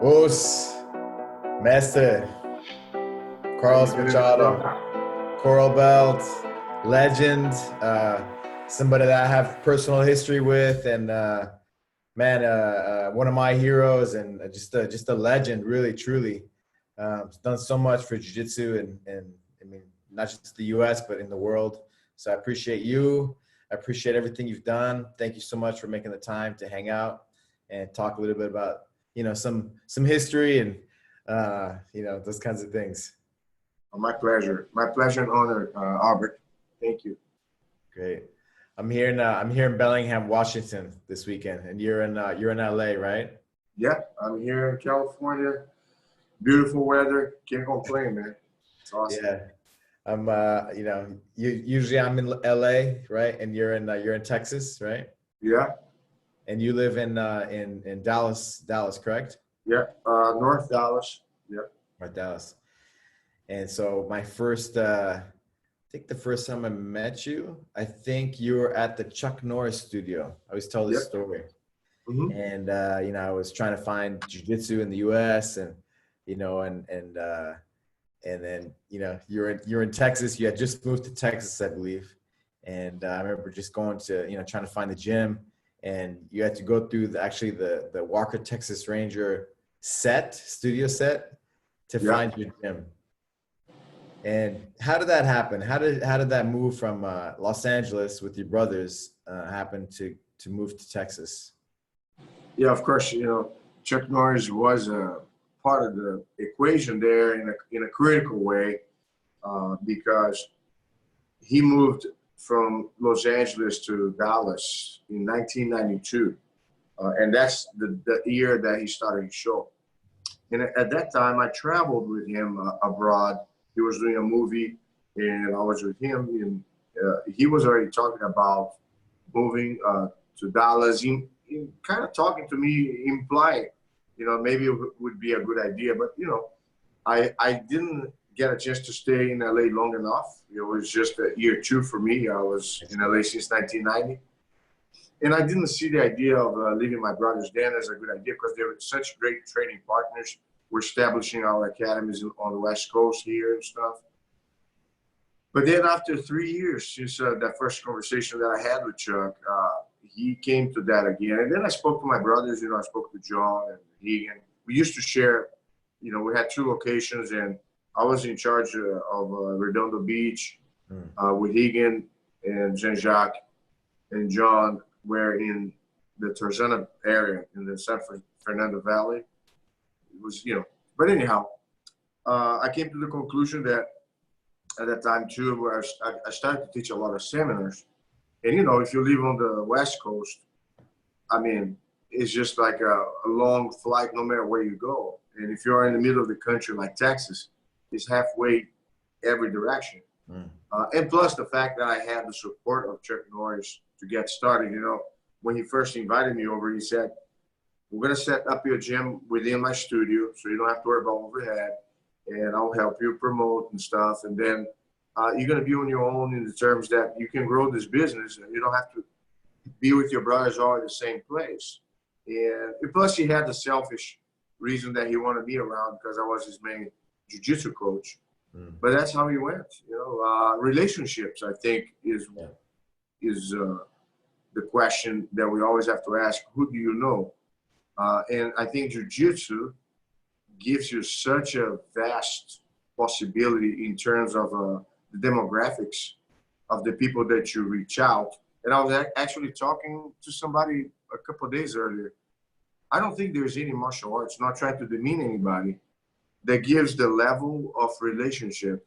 Os, Mestre, Carlos Machado, Coral Belt, legend, somebody that I have personal history with, and one of my heroes, and just a legend, really, truly. Done so much for jiu-jitsu and I mean, not just the U.S., but in the world. So I appreciate you. I appreciate everything you've done. Thank you so much for making the time to hang out and talk a little bit about, some history and, those kinds of things. Oh, my pleasure. My pleasure and honor, Albert. Thank you. Great. I'm here in Bellingham, Washington this weekend, and you're in LA, right? Yeah, I'm here in California. Beautiful weather. Can't complain, man. It's awesome. Yeah. I'm usually I'm in LA, right? And you're in Texas, right? Yeah. And you live in Dallas, correct? Yeah. North Dallas. Yeah. Right, Dallas. And so I think the first time I met you, I think you were at the Chuck Norris studio. I always tell this story. Mm-hmm. And I was trying to find jiu-jitsu in the US, and then you're in Texas. You had just moved to Texas, I believe. And I remember just going to, trying to find the gym, and you had to go through the Walker Texas Ranger studio set to find your gym. And how did that happen? How did that move from Los Angeles with your brothers happen to move to Texas? Yeah, of course. Chuck Norris was a part of the equation there in a critical way because he moved from Los Angeles to Dallas in 1992, and that's the year that he started his show. And at that time, I traveled with him abroad. He was doing a movie, and I was with him, and he was already talking about moving to Dallas, in kind of talking to me, implying, maybe it would be a good idea. But, I didn't get a chance to stay in LA long enough. It was just a year two for me. I was in LA since 1990. And I didn't see the idea of leaving my brothers then as a good idea because they were such great training partners. We're establishing our academies on the West Coast here and stuff. But then after 3 years since that first conversation that I had with Chuck, he came to that again. And then I spoke to my brothers, I spoke to John and Egan. We used to share, we had two locations, and I was in charge of Redondo Beach with Egan and Jean-Jacques, and John were in the Tarzana area in the San Fernando Valley. It was, but anyhow, I came to the conclusion that at that time too, where I started to teach a lot of seminars. And, if you live on the West Coast, I mean, it's just like a long flight no matter where you go. And if you're in the middle of the country like Texas, it's halfway every direction. And plus the fact that I had the support of Chuck Norris to get started. When he first invited me over, he said, "We're going to set up your gym within my studio, so you don't have to worry about overhead, and I'll help you promote and stuff. And then you're going to be on your own in the terms that you can grow this business, and you don't have to be with your brothers all in the same place." And plus, he had the selfish reason that he wanted me around because I was his main jiu-jitsu coach. But that's how he went. Relationships, I think, is the question that we always have to ask: who do you know? And I think jiu-jitsu gives you such a vast possibility in terms of the demographics of the people that you reach out. And I was actually talking to somebody a couple of days earlier. I don't think there's any martial arts, not trying to demean anybody, that gives the level of relationship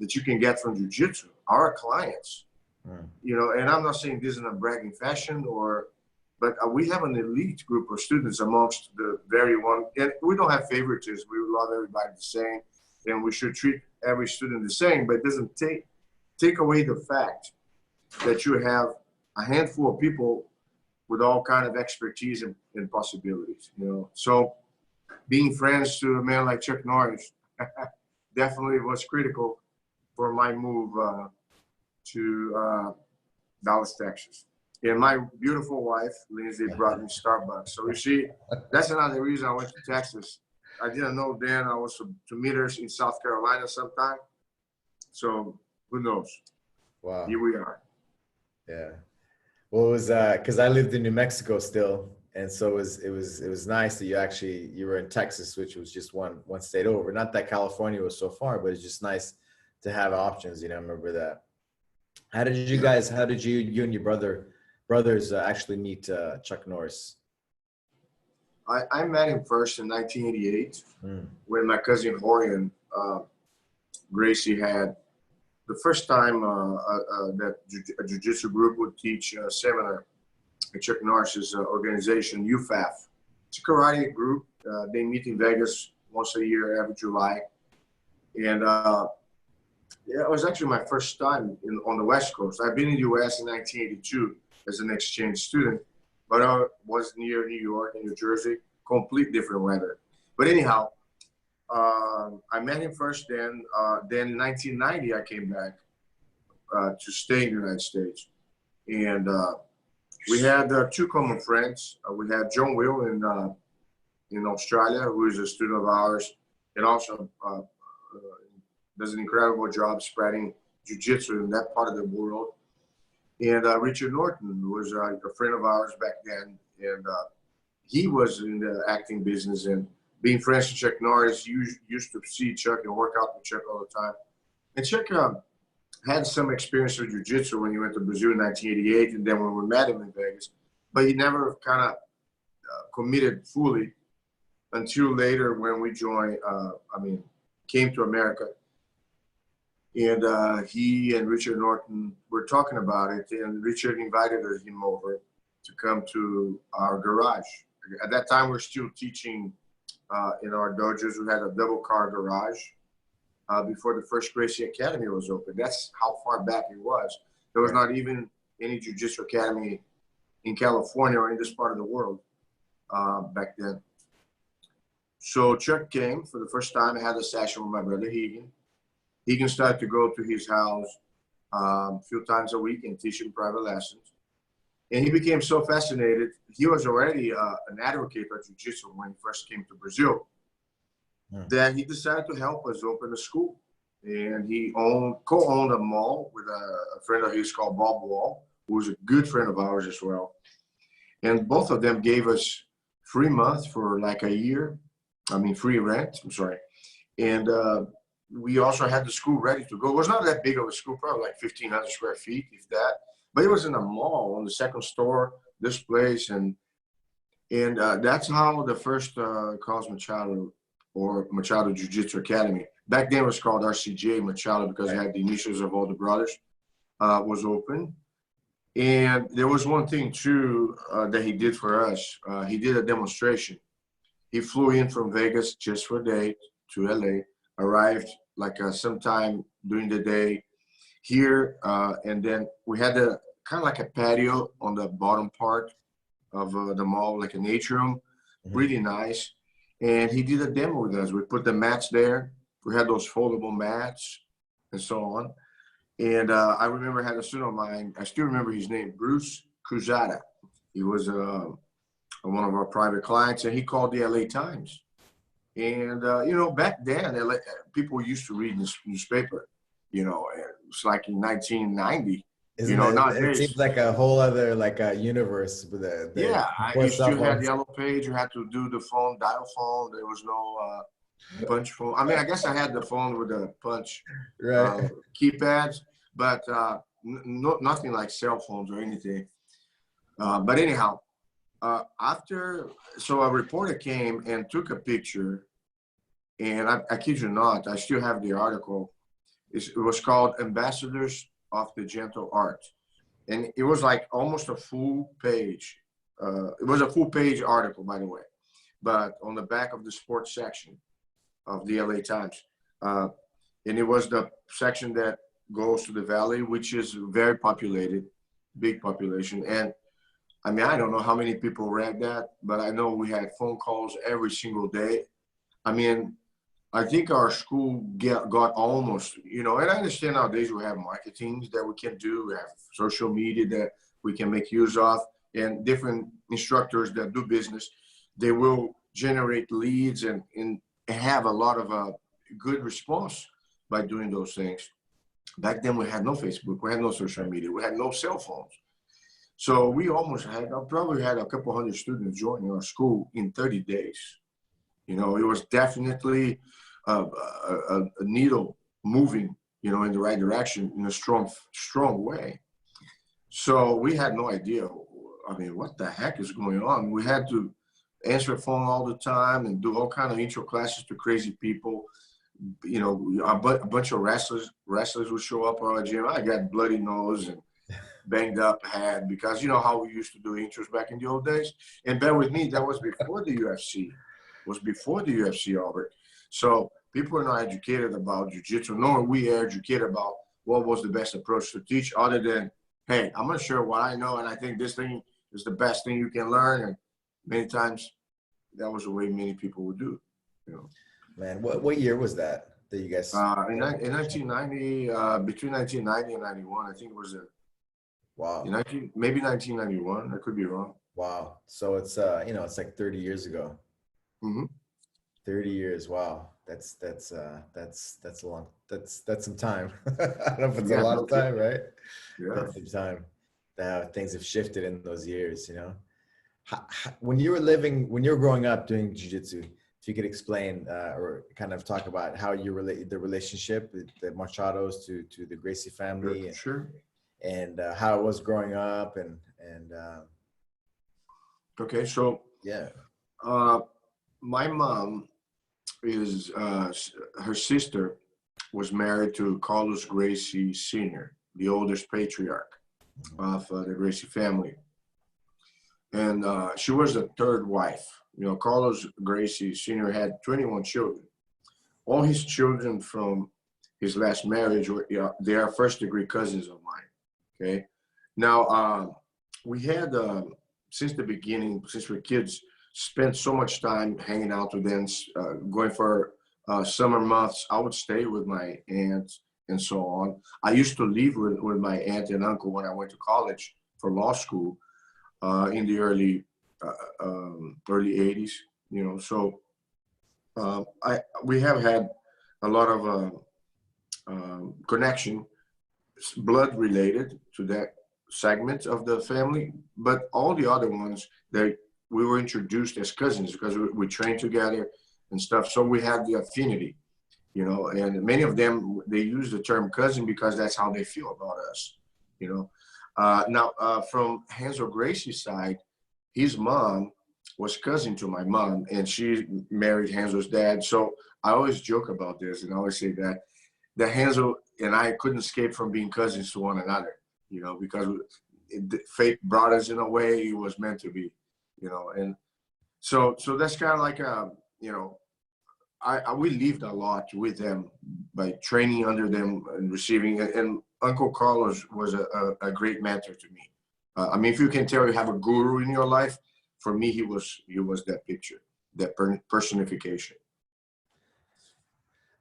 that you can get from jiu-jitsu. Our clients, and I'm not saying this in a bragging fashion, but we have an elite group of students amongst the very one, and we don't have favoritism. We love everybody the same, and we should treat every student the same, but it doesn't take away the fact that you have a handful of people with all kind of expertise and possibilities, So being friends to a man like Chuck Norris definitely was critical for my move to Dallas, Texas. And my beautiful wife, Lindsay, brought me Starbucks. So you see, that's another reason I went to Texas. I didn't know then I was to meet her in South Carolina sometime. So who knows? Wow. Here we are. Yeah. Well, it was because I lived in New Mexico still, and so it was nice that you were in Texas, which was just one state over. Not that California was so far, but it's just nice to have options. You know, I remember that. How did you and your brothers actually meet Chuck Norris? I met him first in 1988 when my cousin Horian, Gracie, had the first time that a jiu-jitsu group would teach a seminar at Chuck Norris's organization, UFAF. It's a karate group. They meet in Vegas once a year, every July. And yeah, it was actually my first time on the West Coast. I've been in the U.S. in 1982 as an exchange student, but I was near New York and New Jersey, complete different weather. But anyhow, I met him first then. Then in 1990, I came back to stay in the United States. And we had two common friends. We had John Will in Australia, who is a student of ours, and also does an incredible job spreading jiu-jitsu in that part of the world. And Richard Norton was a friend of ours back then, and he was in the acting business. And being friends with Chuck Norris, used to see Chuck and work out with Chuck all the time. And Chuck had some experience with jiu-jitsu when he went to Brazil in 1988, and then when we met him in Vegas. But he never kind of committed fully until later when we joined, came to America. And he and Richard Norton were talking about it, and Richard invited him over to come to our garage. At that time, we're still teaching in our dojos. We had a double-car garage before the first Gracie Academy was open. That's how far back it was. There was not even any Jiu-Jitsu Academy in California or in this part of the world back then. So Chuck came for the first time. I had a session with my brother Hegan. Hegan started to go to his house a few times a week and teach him private lessons. And he became so fascinated. He was already an advocate of jiu-jitsu when he first came to Brazil. That he decided to help us open a school. And he co-owned a mall with a friend of his called Bob Wall, who was a good friend of ours as well. And both of them gave us free month for like a year. Free rent, I'm sorry. And we also had the school ready to go. It was not that big of a school, probably like 1,500 square feet, if that. But it was in a mall on the second store, this place. And that's how the first Carlos Machado or Machado Jiu-Jitsu Academy, back then it was called RCJ Machado because it had the initials of all the brothers, was open. And there was one thing too that he did for us. He did a demonstration. He flew in from Vegas just for a day to LA, arrived like sometime during the day here, and then we had kind of like a patio on the bottom part of the mall, like an atrium, really nice. And he did a demo with us. We put the mats there. We had those foldable mats and so on. And I remember I had a student of mine, I still remember his name, Bruce Cruzada. He was one of our private clients, and he called the LA Times. And, back then, people used to read this newspaper, it's like in 1990. Nowadays. It seems like a whole other, universe. With you still had Yellow Page. You had to do the phone, dial phone. There was no punch phone. I guess I had the phone with the punch keypads, but nothing like cell phones or anything. But anyhow, so a reporter came and took a picture, and I kid you not, I still have the article. It was called Ambassadors of the Gentle Art. And it was like almost a full page. It was a full page article, by the way, but on the back of the sports section of the LA Times. And it was the section that goes to the Valley, which is very populated, big population. And I don't know how many people read that, but I know we had phone calls every single day. I think our school got almost, and I understand nowadays we have marketing that we can do, we have social media that we can make use of, and different instructors that do business, they will generate leads and have a lot of good response by doing those things. Back then we had no Facebook, we had no social media, we had no cell phones. So we almost had, I probably had a couple hundred students joining our school in 30 days. You know, it was definitely a needle moving, you know, in the right direction in a strong way. So we had no idea, I mean, what the heck is going on? We had to answer the phone all the time and do all kind of intro classes to crazy people. You know, a bunch of wrestlers would show up at our gym. I got bloody nose and banged up head because you know how we used to do intros back in the old days. And bear with me, that was before the UFC. It was before the UFC, Albert. So people are not educated about jiu-jitsu, nor we are educated about what was the best approach to teach, other than, hey, I'm going to share what I know, and I think this thing is the best thing you can learn. And many times that was the way many people would do, you know. Man, what year was that you guys? In 1990, between 1990 and 91, I think it was wow. Maybe 1991. I could be wrong. Wow. So it's you know, it's like 30 years ago. Mm-hmm. 30 years. Wow. That's a long. That's some time. I don't know if it's a lot of time, right? Yeah. That's some time. Things have shifted in those years, you know. When you were growing up doing jiu-jitsu, if you could explain or kind of talk about how you relate the relationship with the Machados to the Gracie family, sure. And how it was growing up, and okay, so yeah, my mom is her sister was married to Carlos Gracie Senior, the oldest patriarch of the Gracie family, and she was the third wife. You know, Carlos Gracie Senior had 21 children. All his children from his last marriage they are first-degree cousins of mine. Okay, now we had since the beginning, since we're kids, spent so much time hanging out with them, going for summer months. I would stay with my aunt and so on. I used to live with my aunt and uncle when I went to college for law school in the early 80s, you know. So we have had a lot of connection, blood related to that segment of the family, but all the other ones that we were introduced as cousins because we trained together and stuff. So we had the affinity, you know, and many of them, they use the term cousin because that's how they feel about us, you know. Now, from Hansel Gracie's side, his mom was cousin to my mom, and she married Hansel's dad. So I always joke about this, and I always say that Hansel and I couldn't escape from being cousins to one another, you know, because fate brought us in a way it was meant to be, you know. And so that's kind of like you know, we lived a lot with them by training under them and receiving. And Uncle Carlos was a great mentor to me. I mean, if you can tell you have a guru in your life, for me, he was that picture, that personification.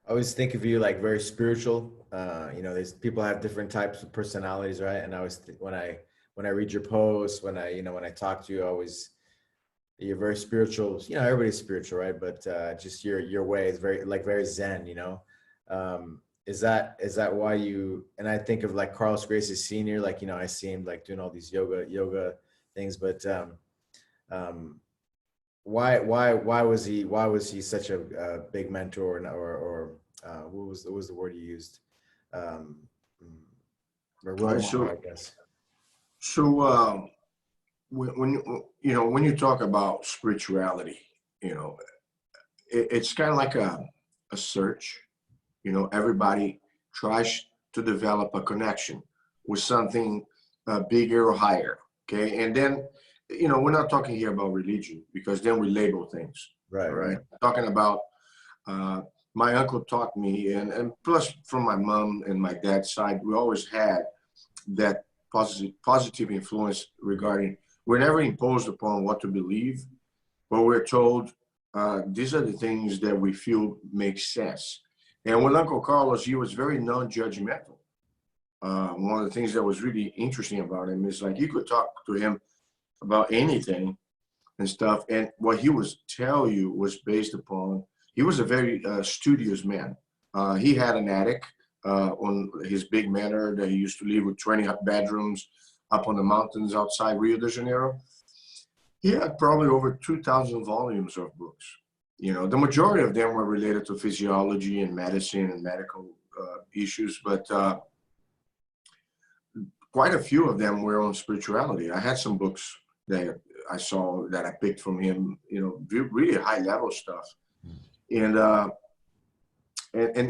I always think of you like very spiritual. You know, there's people have different types of personalities, right? And I always when I read your posts, when I talk to you, you're very spiritual. You know, everybody's spiritual, right? But just your way is very Zen. You know, is that why you? And I think of like Carlos Gracie Senior. Like, you know, I see him like doing all these yoga things, but why was he such a big mentor, or what was the word you used? Role model, I guess. So when you talk about spirituality, you know, it's kind of like a search. You know, everybody tries to develop a connection with something bigger or higher. Okay, and then, you know, we're not talking here about religion because then we label things. Right. Talking about my uncle taught me, and plus from my mom and my dad's side, we always had that positive influence regarding, we're never imposed upon what to believe, but we're told these are the things that we feel make sense. And with Uncle Carlos, he was very non-judgmental. one of the things that was really interesting about him is like you could talk to him about anything and stuff, and what he would tell you was based upon, he was a very studious man. He had an attic on his big manor that he used to live with 20 bedrooms up on the mountains outside Rio de Janeiro. He had probably over 2,000 volumes of books. You know, the majority of them were related to physiology and medicine and medical issues, but quite a few of them were on spirituality. I had some books that I saw that I picked from him, you know, really high level stuff. And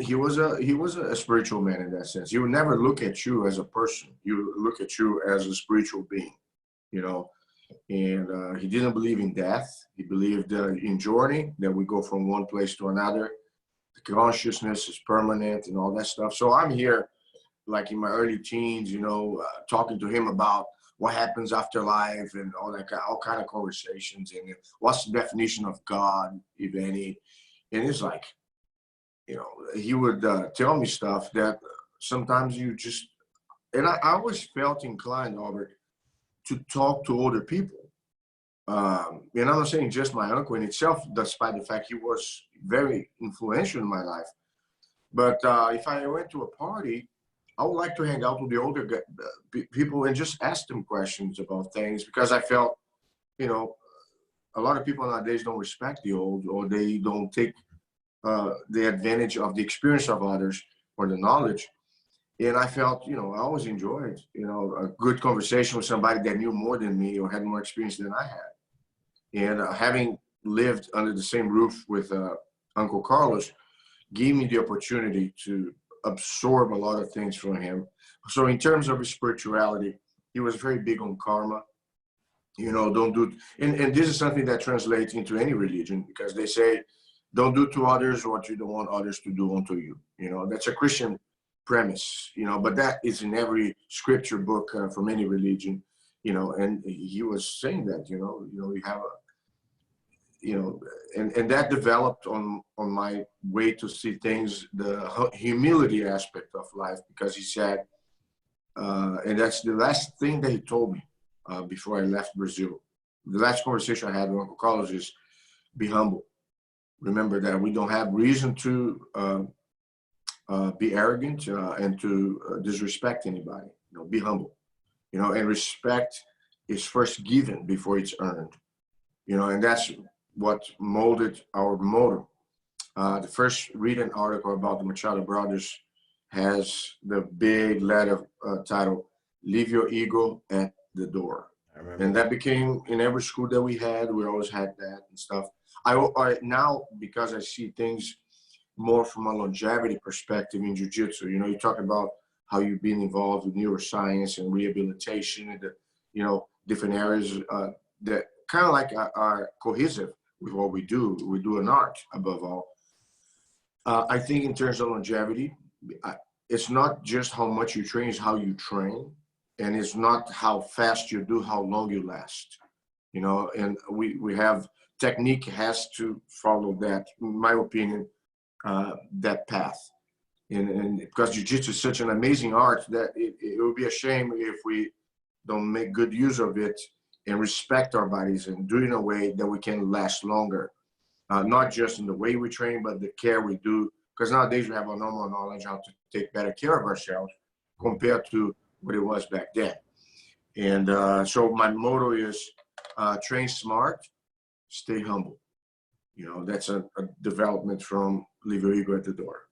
he was a spiritual man in that sense. He would never look at you as a person. He would look at you as a spiritual being, you know. And he didn't believe in death. He believed in journey, that we go from one place to another. The consciousness is permanent and all that stuff. So I'm here, like in my early teens, you know, talking to him about what happens after life and all kind of conversations, and what's the definition of God, if any. And it's like, you know, he would tell me stuff that sometimes you just, and I always felt inclined, Albert, to talk to older people. And I'm not saying just my uncle in itself, despite the fact he was very influential in my life. But if I went to a party, I would like to hang out with the older people and just ask them questions about things, because I felt, you know, a lot of people nowadays don't respect the old, or they don't take the advantage of the experience of others or the knowledge. And I felt, you know, I always enjoyed, you know, a good conversation with somebody that knew more than me or had more experience than I had. And having lived under the same roof with Uncle Carlos gave me the opportunity to absorb a lot of things from him. So in terms of his spirituality, he was very big on karma. You know, don't do, and this is something that translates into any religion, because they say, don't do to others what you don't want others to do unto you. You know, that's a Christian premise, you know, but that is in every scripture book from any religion, you know, and he was saying that, you know, you have a, you know, and that developed on my way to see things, the humility aspect of life, because he said, and that's the last thing that he told me before I left Brazil. The last conversation I had with Uncle Carlos is, be humble. Remember that we don't have reason to be arrogant and to disrespect anybody. You know, be humble. You know, and respect is first given before it's earned. You know, and that's what molded our motto. The first written article about the Machado brothers has the big letter title, "Leave your ego at the door." And that became, in every school that we had, we always had that and stuff. I now, because I see things more from a longevity perspective in jiu-jitsu, you know, you talk about how you've been involved with neuroscience and rehabilitation and the, you know, different areas that kind of like are cohesive with what we do. We do an art above all. I think in terms of longevity, it's not just how much you train, it's how you train. And it's not how fast you do, how long you last. You know, and we have, technique has to follow that, in my opinion, that path. And because jiu-jitsu is such an amazing art that it would be a shame if we don't make good use of it and respect our bodies and do it in a way that we can last longer. Not just in the way we train, but the care we do. Because nowadays we have a normal knowledge how to take better care of ourselves compared to what it was back then. And so my motto is train smart, stay humble. You know, that's a development from leave your ego at the door.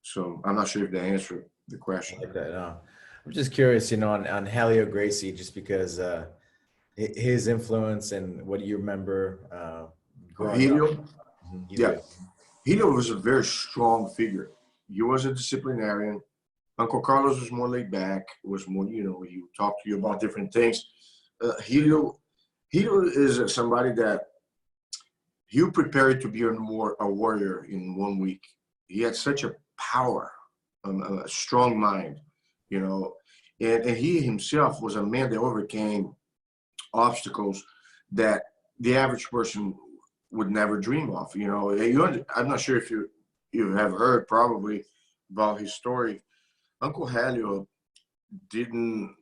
So I'm not sure if that answered the question. I like that. No. I'm just curious, you know, on Helio Gracie, just because his influence and what do you remember growing Helio? up? Yeah. Helio was a very strong figure. He was a disciplinarian. Uncle Carlos was more laid back, was more, you know, he would talk to you about different things. Helio is somebody that he prepared to be a warrior in 1 week. He had such a power, a strong mind, you know, and he himself was a man that overcame obstacles that the average person would never dream of. You know, I'm not sure if you have heard probably about his story. Uncle Helio didn't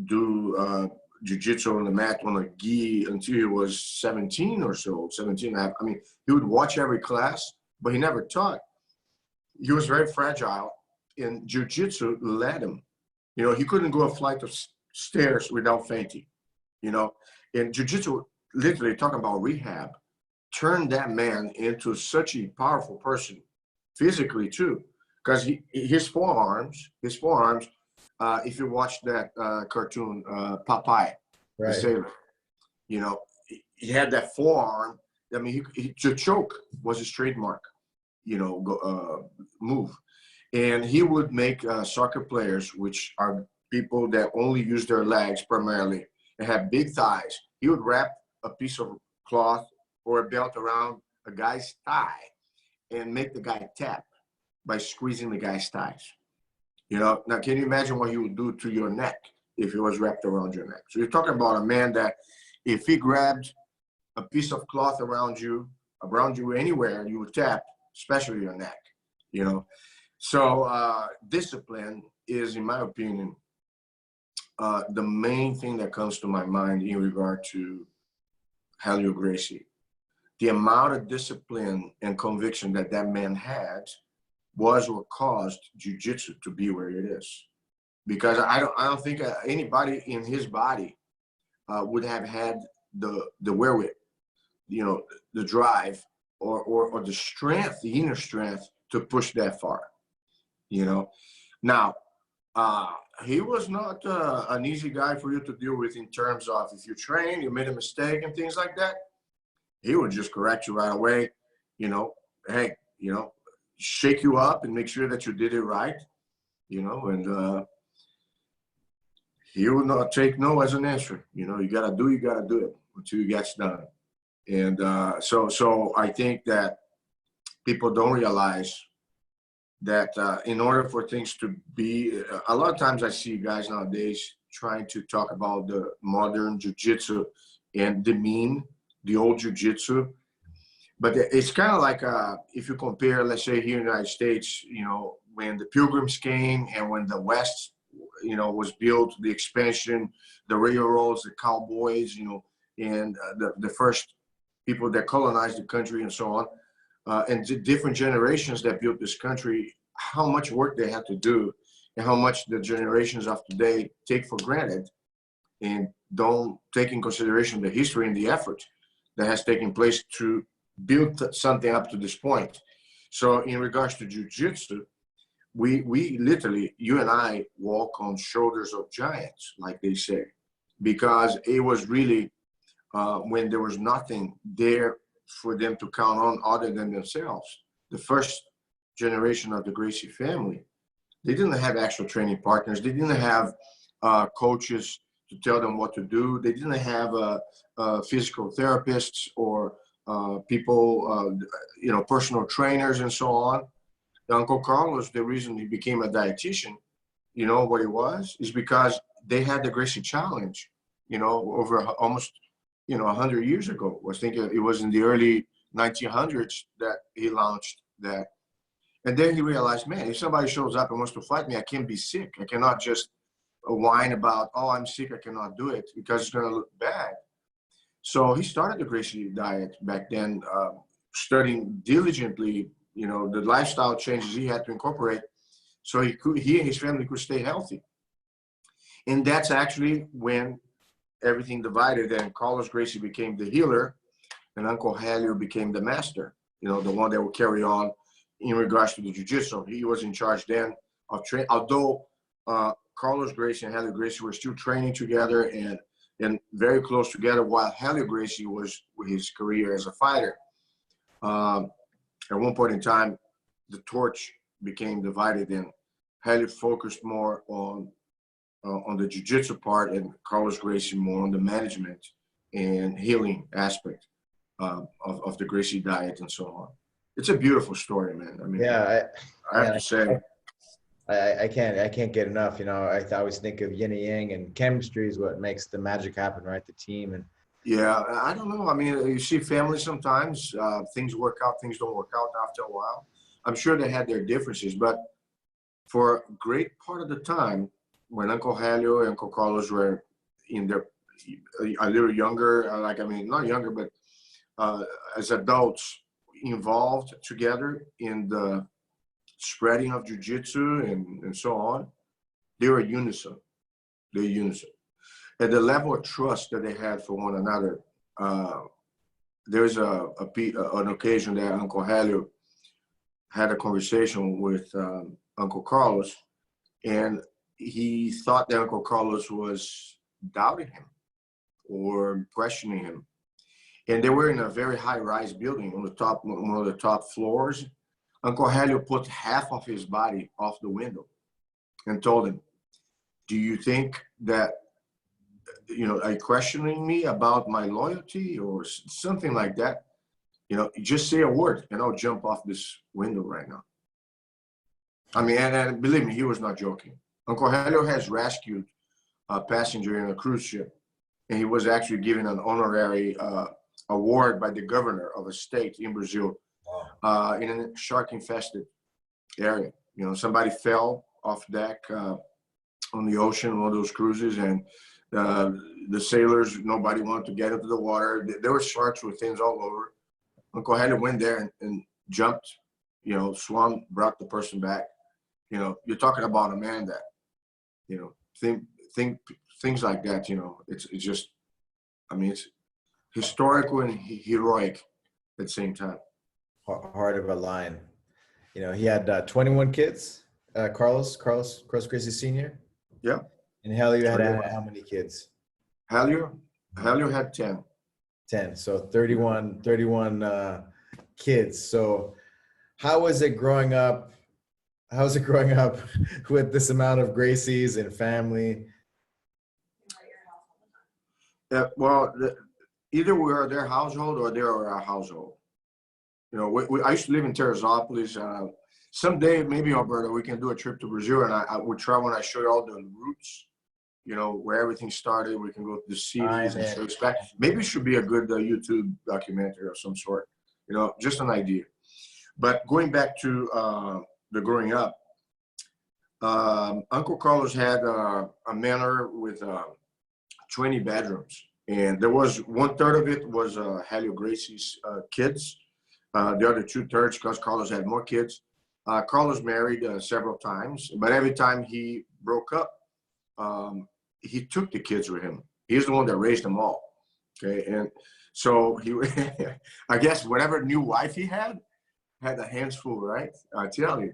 do jiu-jitsu on the mat on a gi until he was 17 or so, 17 and a half. I mean, he would watch every class, but he never taught. He was very fragile, and jiu-jitsu led him. You know, he couldn't go a flight of stairs without fainting, you know. And jiu-jitsu, literally talking about rehab, turned that man into such a powerful person, physically too, because his forearms, if you watch that cartoon, Popeye, the Right. sailor, you know, he had that forearm. I mean, to choke was his trademark, you know, move. And he would make soccer players, which are people that only use their legs primarily and have big thighs. He would wrap a piece of cloth or a belt around a guy's thigh and make the guy tap by squeezing the guy's thighs. You know, now can you imagine what he would do to your neck if it was wrapped around your neck? So you're talking about a man that if he grabbed a piece of cloth around you anywhere, you would tap, especially your neck, you know. So discipline is, in my opinion, the main thing that comes to my mind in regard to Helio Gracie. The amount of discipline and conviction that that man had was what caused jiu-jitsu to be where it is. Because I don't think anybody in his body would have had the wherewith, you know, the drive or the strength, the inner strength to push that far, you know. Now, he was not an easy guy for you to deal with in terms of if you train, you made a mistake and things like that. He would just correct you right away, you know, hey, you know, shake you up and make sure that you did it right, you know, and he would not take no as an answer. You know, you got to do it until it gets done. And so I think that people don't realize that in order for things to be, a lot of times I see guys nowadays trying to talk about the modern jiu-jitsu and demean the old jiu-jitsu. But it's kind of like if you compare, let's say here in the United States, you know, when the Pilgrims came and when the West, you know, was built, the expansion, the railroads, the cowboys, you know, and the first people that colonized the country and so on, and the different generations that built this country, how much work they had to do and how much the generations of today take for granted and don't take in consideration the history and the effort that has taken place to build something up to this point. So in regards to jiu-jitsu, we literally, you and I walk on shoulders of giants, like they say, because it was really when there was nothing there for them to count on other than themselves. The first generation of the Gracie family, they didn't have actual training partners. They didn't have coaches to tell them what to do. They didn't have physical therapists or people, you know, personal trainers and so on. Uncle Carlos, the reason he became a dietitian, you know what it was, is because they had the Gracie Challenge, you know, over almost, you know, 100 years ago. I was thinking it was in the early 1900s that he launched that. And then he realized, man, if somebody shows up and wants to fight me, I can't be sick. I cannot just whine about, oh, I'm sick, I cannot do it, because it's going to look bad. So he started the Gracie diet back then, studying diligently, you know, the lifestyle changes he had to incorporate so he and his family could stay healthy. And that's actually when everything divided and Carlos Gracie became the healer and Uncle Helio became the master, you know, the one that would carry on in regards to the jiu-jitsu. He was in charge then of training, although Carlos Gracie and Helio Gracie were still training together and very close together while Helio Gracie was with his career as a fighter. At one point in time, the torch became divided and Helio focused more on the jiu-jitsu part and Carlos Gracie more on the management and healing aspect of the Gracie diet and so on. It's a beautiful story, man. I mean, Yeah, I have to say. I can't get enough. You know, I always think of yin and yang, and chemistry is what makes the magic happen, right? The team and. Yeah, I don't know. I mean, you see families sometimes, things work out, things don't work out after a while. I'm sure they had their differences, but for a great part of the time, when Uncle Helio and Uncle Carlos were in their, a little younger, like, I mean, not younger, but as adults involved together in the spreading of jiu-jitsu and so on, they were unison. They're unison. At the level of trust that they had for one another, there's an occasion that Uncle Helio had a conversation with Uncle Carlos, and he thought that Uncle Carlos was doubting him or questioning him. And they were in a very high-rise building on the top, one of the top floors. Uncle Helio put half of his body off the window and told him, "Do you think that, you know, are you questioning me about my loyalty or something like that? You know, just say a word and I'll jump off this window right now." I mean, and believe me, he was not joking. Uncle Helio has rescued a passenger in a cruise ship, and he was actually given an honorary award by the governor of a state in Brazil, in a shark-infested area. You know, somebody fell off deck on the ocean, one of those cruises, and the sailors, nobody wanted to get into the water. There were sharks with things all over. Uncle Helio went there and jumped, you know, swam, brought the person back. You know, you're talking about a man that, you know, things like that, you know, it's just, I mean, it's historical and heroic at the same time. Heart of a lion. You know, he had 21 kids, Carlos Gracie Sr. Yeah. And Helio had how many kids? Helio had 10. 10. So 31 kids. So how was it growing up? How was it growing up with this amount of Gracies and family? Yeah, well, either we are their household or they are our household. You know, I used to live in Teresópolis. Someday, maybe, Alberto, we can do a trip to Brazil, and I would travel and I show you all the routes, you know, where everything started. We can go to the cities and show us back. Maybe it should be a good YouTube documentary of some sort, you know, just an idea. But going back to the growing up, Uncle Carlos had a manor with 20 bedrooms, and there was 1/3 of it was Helio Gracie's kids. The other 2/3, because Carlos had more kids. Carlos married several times, but every time he broke up, he took the kids with him. He's the one that raised them all. Okay, and so he, I guess whatever new wife he had a hands full, right? I tell you,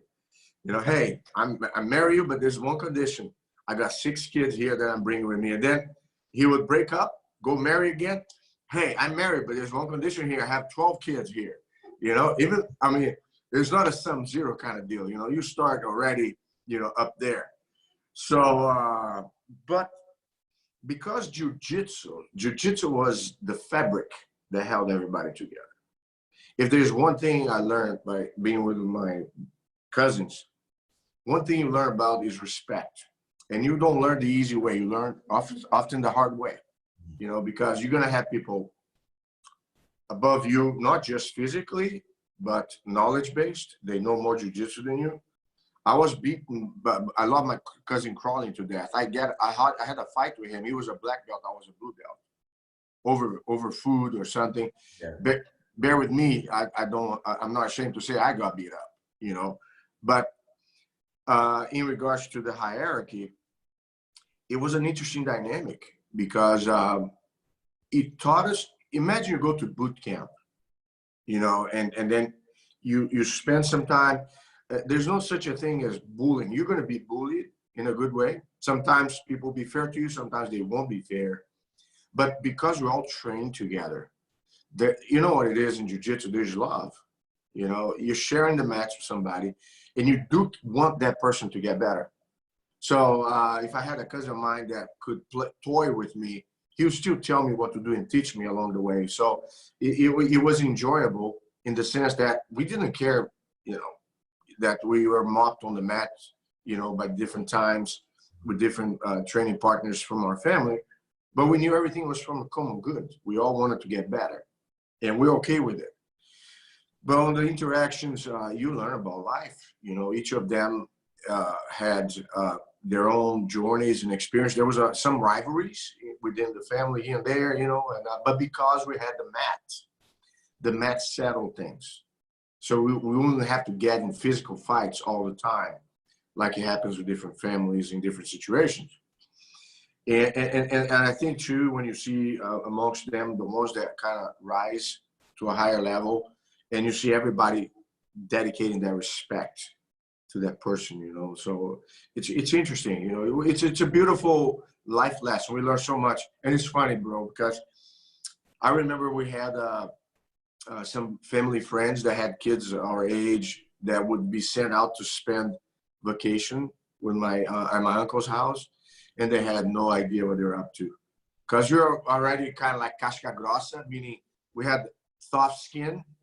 you know, hey, I marry you, but there's one condition. I got 6 kids here that I'm bringing with me, and then he would break up, go marry again. Hey, I'm married, but there's one condition here. I have 12 kids here. You know, even, I mean, it's not a sum zero kind of deal. You know, you start already, you know, up there. So, but because jiu-jitsu was the fabric that held everybody together. If there's one thing I learned by being with my cousins, one thing you learn about is respect. And you don't learn the easy way. You learn often the hard way, you know, because you're going to have people above you, not just physically, but knowledge-based. They know more jiu-jitsu than you. I was beaten, but I love my cousin Crawling to death. I had a fight with him. He was a black belt. I was a blue belt over food or something. Yeah. Bear with me. I'm not ashamed to say I got beat up, you know. But in regards to the hierarchy, it was an interesting dynamic because it taught us. Imagine you go to boot camp, you know, and then you spend some time. There's no such a thing as bullying. You're going to be bullied in a good way. Sometimes people be fair to you. Sometimes they won't be fair. But because we're all trained together, you know what it is in jiu-jitsu, there's love. You know, you're sharing the match with somebody, and you do want that person to get better. So if I had a cousin of mine that could toy with me, he would still tell me what to do and teach me along the way. So it was enjoyable in the sense that we didn't care, you know, that we were mocked on the mat, you know, by different times with different training partners from our family. But we knew everything was from a common good. We all wanted to get better, and we're okay with it. But on the interactions, you learn about life. You know, each of them had their own journeys and experience. There was some rivalries within the family here and there, you know, but because we had the mat settled things. So we wouldn't have to get in physical fights all the time, like it happens with different families in different situations. And I think too, when you see amongst them, the ones that kind of rise to a higher level, and you see everybody dedicating their respect to that person, you know. So it's interesting, you know. It's a beautiful life lesson. We learn so much, and it's funny, bro, because I remember we had some family friends that had kids our age that would be sent out to spend vacation with at my uncle's house, and they had no idea what they were up to, because you're already kind of like casca grossa, meaning we had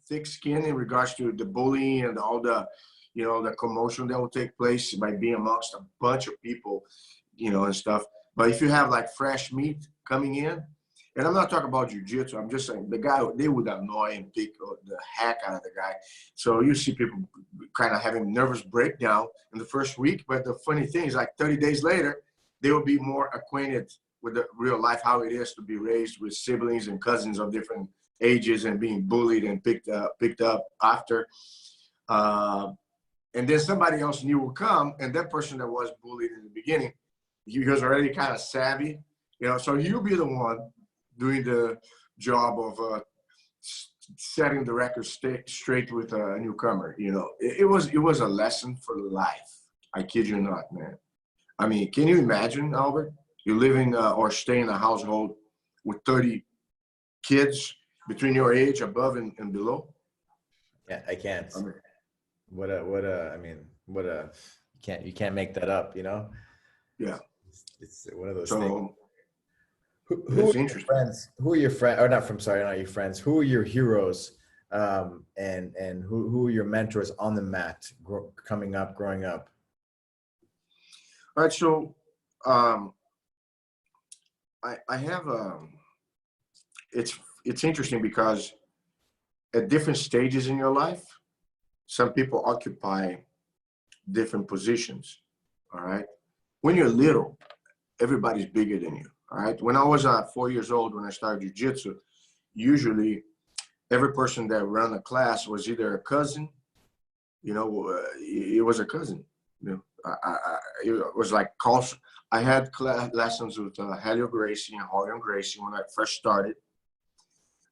thick skin in regards to the bullying and all the, you know, the commotion that will take place by being amongst a bunch of people, you know, and stuff. But if you have like fresh meat coming in, and I'm not talking about jiu-jitsu, I'm just saying the guy, they would annoy and pick the heck out of the guy. So you see people kind of having nervous breakdown in the first week. But the funny thing is, like 30 days later, they will be more acquainted with the real life, how it is to be raised with siblings and cousins of different ages and being bullied and picked up after. And then somebody else new will come, and that person that was bullied in the beginning, he was already kind of savvy, you know, so you'll be the one doing the job of setting the record straight with a newcomer, you know. It was a lesson for life. I kid you not, man. I mean, can you imagine, Albert? You live in or stay in a household with 30 kids between your age, above and below? Yeah, I can't. I mean, you can't make that up, you know? Yeah. It's one of those things. Who are your friends? Who are your friends? Or not your friends. Who are your heroes? And who are your mentors on the mat growing up? All right, so I have it's interesting because at different stages in your life, some people occupy different positions. All right, when you're little, everybody's bigger than you. All right, when I was 4 years old, when I started jiu-jitsu, usually every person that ran a class was either a cousin, you know, it was a cousin, you know. It was like Carlos. I had lessons with Helio Gracie and Julian Gracie when I first started.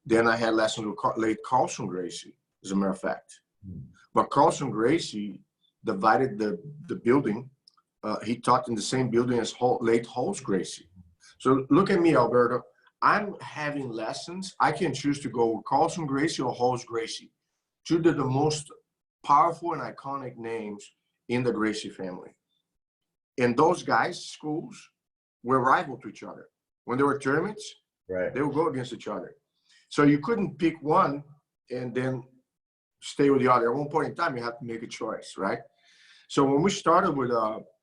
Then I had lessons with late Carlos Gracie, as a matter of fact. But Carlos Gracie divided the building. He taught in the same building as late Carlos Gracie. So look at me, Alberto. I'm having lessons. I can choose to go with Carlos Gracie or Carlos Gracie, two of the most powerful and iconic names in the Gracie family. And those guys' schools were rival to each other. When there were tournaments, right, they would go against each other. So you couldn't pick one and then stay with the other. At one point in time, you have to make a choice, right? So when we started with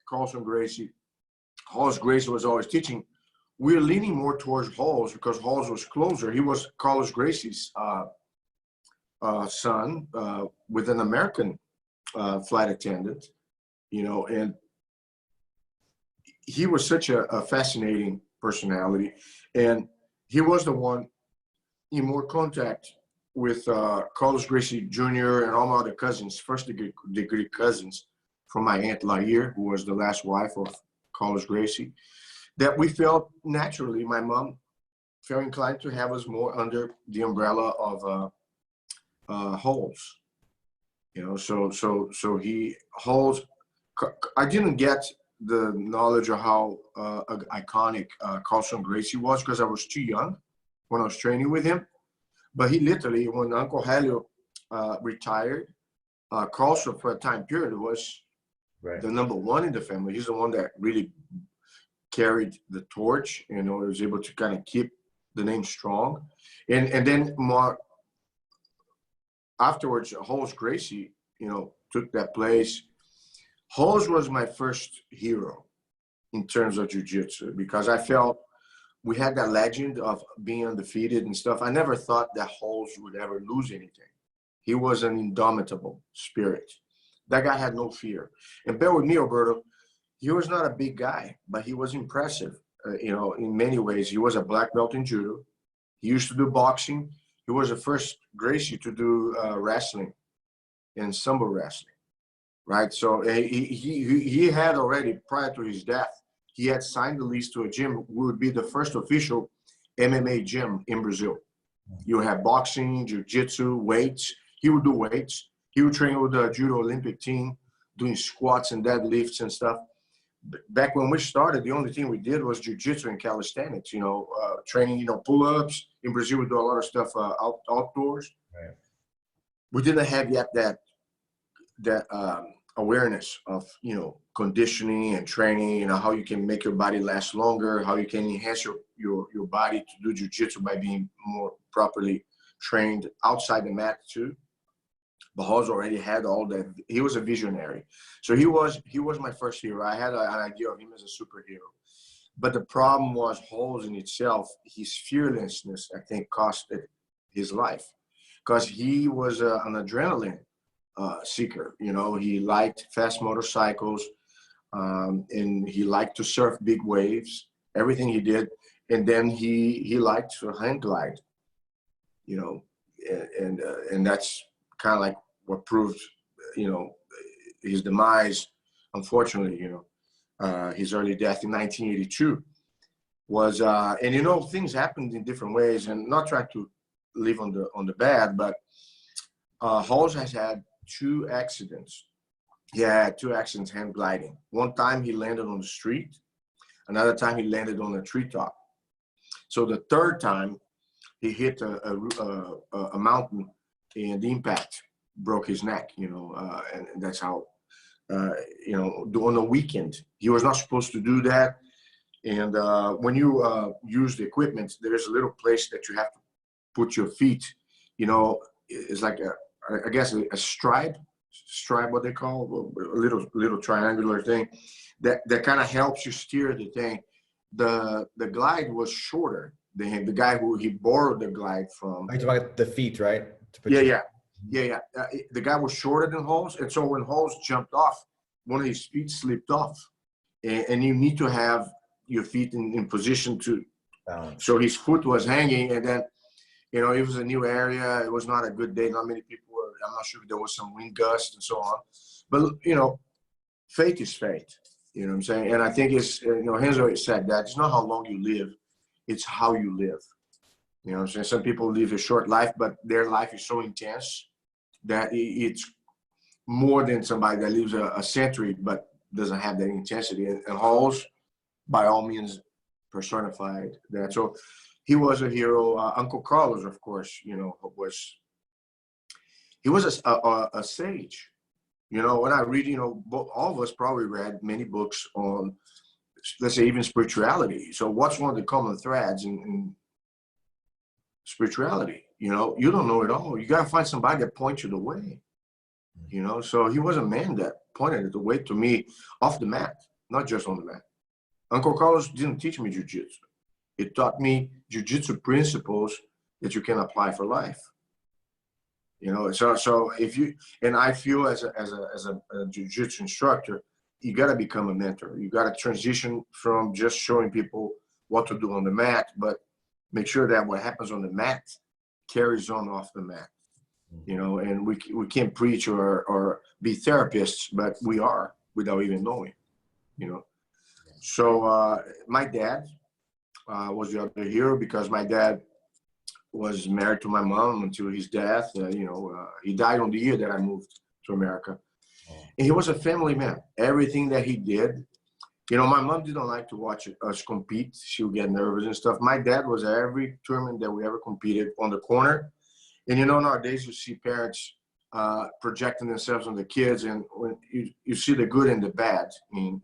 Carlos Gracie, Carlos Gracie was always teaching. We were leaning more towards Halls because Halls was closer. He was Carlos Gracie's son with an American flight attendant, you know, and he was such a fascinating personality. And he was the one in more contact with Carlos Gracie Junior and all my other cousins, first degree cousins from my Aunt Lair, who was the last wife of Carlos Gracie, that we felt naturally, my mom felt inclined to have us more under the umbrella of Halls. You know, so he Halls. I didn't get the knowledge of how iconic Carlos Gracie was because I was too young when I was training with him. But he literally, when Uncle Helio retired, Carlos for a time period was the #1 in the family. He's the one that really carried the torch, you know, was able to kind of keep the name strong. And then more afterwards, Halls Gracie, you know, took that place. Halls was my first hero in terms of jiu-jitsu because I felt we had that legend of being undefeated and stuff. I never thought that Halls would ever lose anything. He was an indomitable spirit That guy had no fear. And bear with me, Alberto, he was not a big guy, but he was impressive. You know, in many ways, he was a black belt in judo. He used to do boxing. He was the first Gracie to do wrestling and sambo wrestling, right? So he had already, prior to his death, he had signed the lease to a gym who would be the first official MMA gym in Brazil. You have boxing, jiu-jitsu, weights. He would do weights. He would train with the judo Olympic team, doing squats and deadlifts and stuff. Back when we started, the only thing we did was jiu-jitsu and calisthenics, you know, training, you know, pull-ups. In Brazil, we do a lot of stuff outdoors. Right. We didn't have yet that awareness of, you know, conditioning and training, you know, how you can make your body last longer, how you can enhance your body to do jiu-jitsu by being more properly trained outside the mat too. Bahaz already had all that. He was a visionary. So he was my first hero. I had an idea of him as a superhero. But the problem was Halls in itself, his fearlessness, I think, costed his life. Because he was an adrenaline seeker. You know, he liked fast motorcycles, and he liked to surf big waves, everything he did. And then he liked to hang glide, you know, and that's kind of like what proved, you know, his demise, unfortunately, you know, his early death in 1982 was, and you know, things happened in different ways, and not trying to live on the bad, but Halls has had 2 accidents. He had 2 accidents hand gliding. One time he landed on the street, another time he landed on a treetop. So the third time he hit a mountain, and the impact broke his neck, you know, and that's how, you know, on the weekend, he was not supposed to do that. And when you use the equipment, there's a little place that you have to put your feet, you know, it's like I guess a stripe, what they call, a little triangular thing that kind of helps you steer the thing. The glide was shorter than him. The guy who he borrowed the glide from. You're talking about the feet, right? Yeah. The guy was shorter than Halls, and so when Halls jumped off, one of his feet slipped off, and you need to have your feet in position to balance. So his foot was hanging, and then, you know, it was a new area. It was not a good day. Not many people were. I'm not sure if there was some wind gust and so on, but you know, fate is fate. You know what I'm saying? And I think it's, you know, Henzo said that it's not how long you live, it's how you live. You know what I'm saying? Some people live a short life, but their life is so intense that it's more than somebody that lives a century but doesn't have that intensity. And Halls, by all means, personified that. So he was a hero. Uncle Carlos, of course, you know, he was a sage. You know, when I read, you know, all of us probably read many books on, let's say, even spirituality. So what's one of the common threads in spirituality? You know, you don't know it all. You got to find somebody that points you the way, you know? So he was a man that pointed the way to me off the mat, not just on the mat. Uncle Carlos didn't teach me jiu-jitsu. It taught me jiu-jitsu principles that you can apply for life. You know, so if you, and I feel as a jiu-jitsu instructor, you got to become a mentor. You got to transition from just showing people what to do on the mat, but make sure that what happens on the mat carries on off the mat. You know, and we can't preach or be therapists, but we are without even knowing, you know. So my dad was the other hero, because my dad was married to my mom until his death. You know, he died on the year that I moved to America. And he was a family man. Everything that he did, you know, my mom didn't like to watch us compete. She would get nervous and stuff. My dad was at every tournament that we ever competed on the corner. And, you know, nowadays you see parents projecting themselves on the kids, and when you see the good and the bad in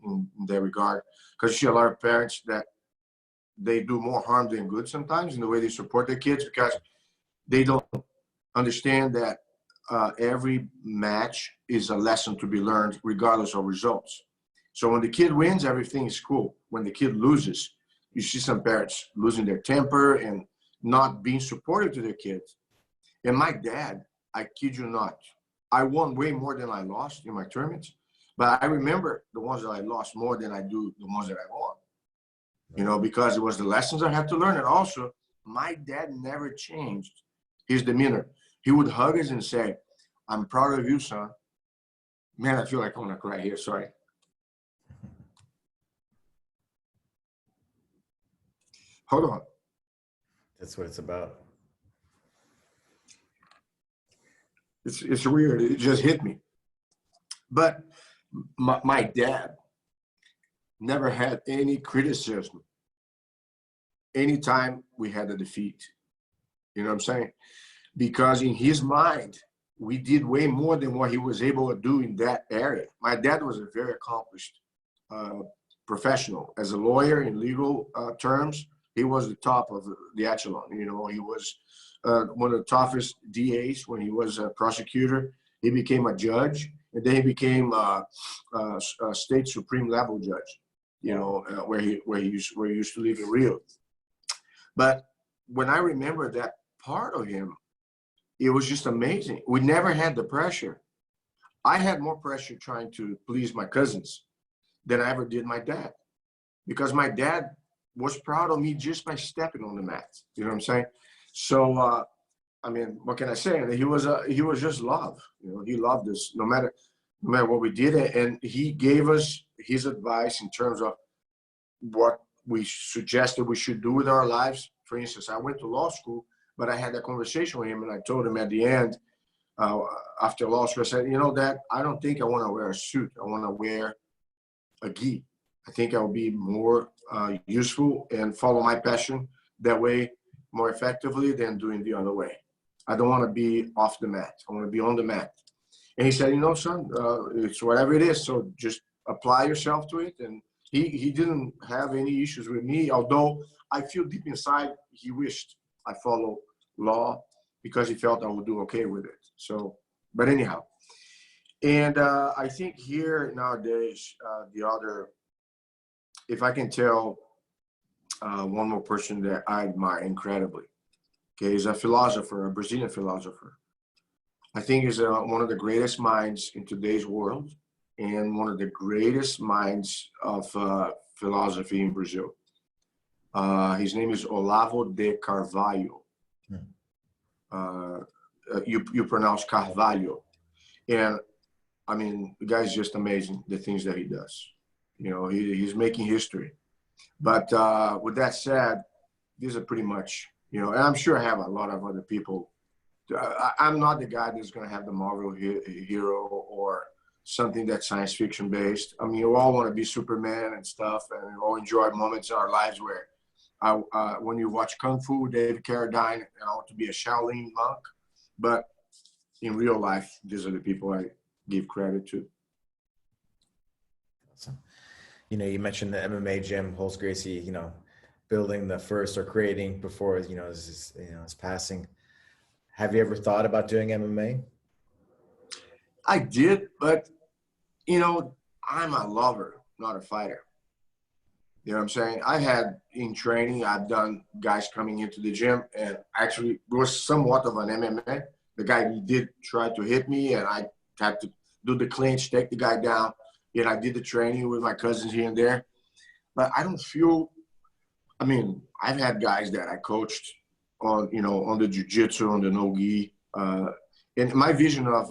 that regard, because you see a lot of parents that they do more harm than good sometimes in the way they support their kids, because they don't understand that every match is a lesson to be learned regardless of results. So when the kid wins, everything is cool. When the kid loses, you see some parents losing their temper and not being supportive to their kids. And my dad, I kid you not, I won way more than I lost in my tournaments, but I remember the ones that I lost more than I do the ones that I won. You know, because it was the lessons I had to learn. And also, my dad never changed his demeanor. He would hug us and say, "I'm proud of you, son." Man, I feel like I want to cry here. Sorry. Hold on. That's what it's about. It's weird. It just hit me. But my dad never had any criticism anytime we had a defeat. You know what I'm saying? Because in his mind, we did way more than what he was able to do in that area. My dad was a very accomplished professional. As a lawyer in legal terms, he was the top of the echelon. You know, he was one of the toughest DAs when he was a prosecutor. He became a judge, and then he became a state supreme level judge. You know, where he used to live in Rio. But when I remember that part of him, it was just amazing. We never had the pressure. I had more pressure trying to please my cousins than I ever did my dad, because my dad was proud of me just by stepping on the mat. You know what I'm saying? So, I mean, what can I say? He was just love. You know, he loved us no matter what we did, and he gave us his advice in terms of what we suggested we should do with our lives. For instance, I went to law school, but I had a conversation with him, and I told him at the end, after law school, I said, you know, Dad, I don't think I want to wear a suit. I want to wear a gi. I think I'll be more useful and follow my passion that way more effectively than doing the other way. I don't want to be off the mat. I want to be on the mat. And he said, you know, son, it's whatever it is. So just apply yourself to it. And he didn't have any issues with me, although I feel deep inside he wished I follow law because he felt I would do okay with it. So, but anyhow. And I think here nowadays, if I can tell one more person that I admire incredibly, okay, is a philosopher, a Brazilian philosopher. I think he's one of the greatest minds in today's world and one of the greatest minds of philosophy in Brazil. His name is Olavo de Carvalho. You pronounce Carvalho. And I mean, the guy's just amazing, the things that he does. You know, he's making history. But with that said, these are pretty much, you know, and I'm sure I have a lot of other people. I'm not the guy that's going to have the Marvel hero or something that's science fiction based. I mean, we all want to be Superman and stuff, and we all enjoy moments in our lives where when you watch Kung Fu, David Carradine, I want to be a Shaolin monk. But in real life, these are the people I give credit to. Awesome. You know, you mentioned the MMA gym, holds Gracie, you know, building the first or creating before, you know, his passing. Have you ever thought about doing MMA? I did, but, you know, I'm a lover, not a fighter. You know what I'm saying? I had in training, I've done guys coming into the gym, and actually it was somewhat of an MMA. The guy did try to hit me, and I had to do the clinch, take the guy down. And I did the training with my cousins here and there. But I don't feel, I mean, I've had guys that I coached on, you know, on the jiu-jitsu, on the no-gi. And my vision of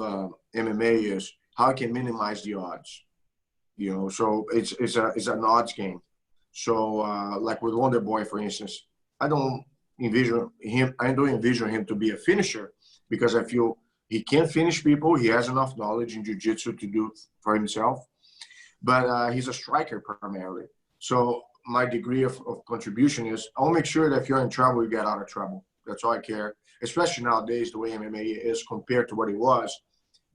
MMA is how I can minimize the odds. You know, so it's an odds game. So like with Wonder Boy, for instance, I don't envision him to be a finisher because I feel he can finish people. He has enough knowledge in jiu-jitsu to do it for himself. But he's a striker primarily. So my degree of contribution is I'll make sure that if you're in trouble, you get out of trouble. That's all I care, especially nowadays, the way MMA is compared to what it was.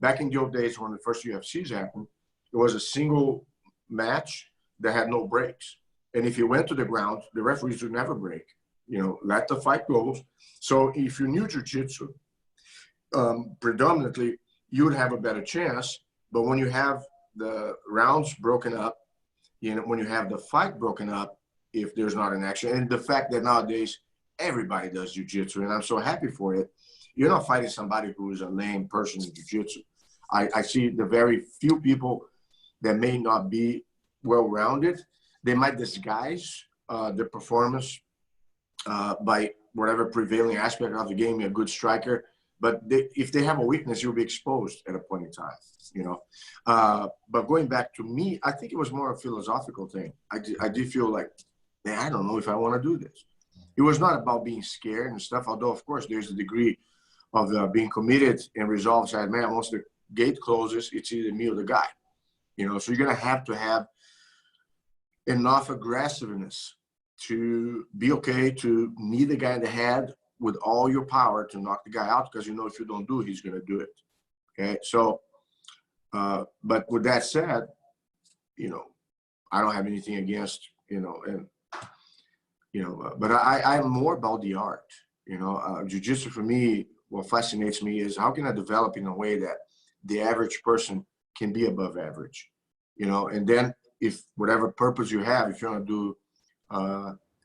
Back in the old days when the first UFCs happened, it was a single match that had no breaks. And if you went to the ground, the referees would never break. You know, let the fight go. So if you knew jiu-jitsu, predominantly, you would have a better chance. But when you have the rounds broken up, you know, when you have the fight broken up, if there's not an action, and the fact that nowadays everybody does jiu-jitsu, and I'm so happy for it. You're not fighting somebody who is a lame person in jiu-jitsu. I see the very few people that may not be well-rounded. They might disguise their performance by whatever prevailing aspect of the game, a good striker. But if they have a weakness, you'll be exposed at a point in time, you know. But going back to me, I think it was more a philosophical thing. I did feel like, man, I don't know if I want to do this. It was not about being scared and stuff, although, of course, there's a degree of being committed and resolve. Said, man, once the gate closes, it's either me or the guy, you know. So you're going to have enough aggressiveness to be okay to knee the guy in the head with all your power to knock the guy out, because you know if you don't do it, he's going to do it. Okay, so, but with that said, you know, I don't have anything against, you know, and, you know, but I'm more about the art, you know. Jiu-jitsu for me, what fascinates me is how can I develop in a way that the average person can be above average, you know, and then if whatever purpose you have, if you want to do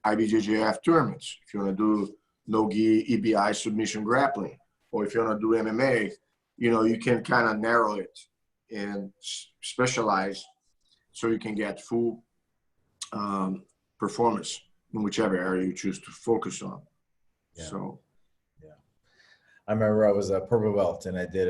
IBJJF tournaments, if you want to do no-gi EBI submission grappling, or if you want to do MMA, you know, you can kind of narrow it and specialize so you can get full performance in whichever area you choose to focus on. Yeah. So, yeah. I remember I was a purple belt and I did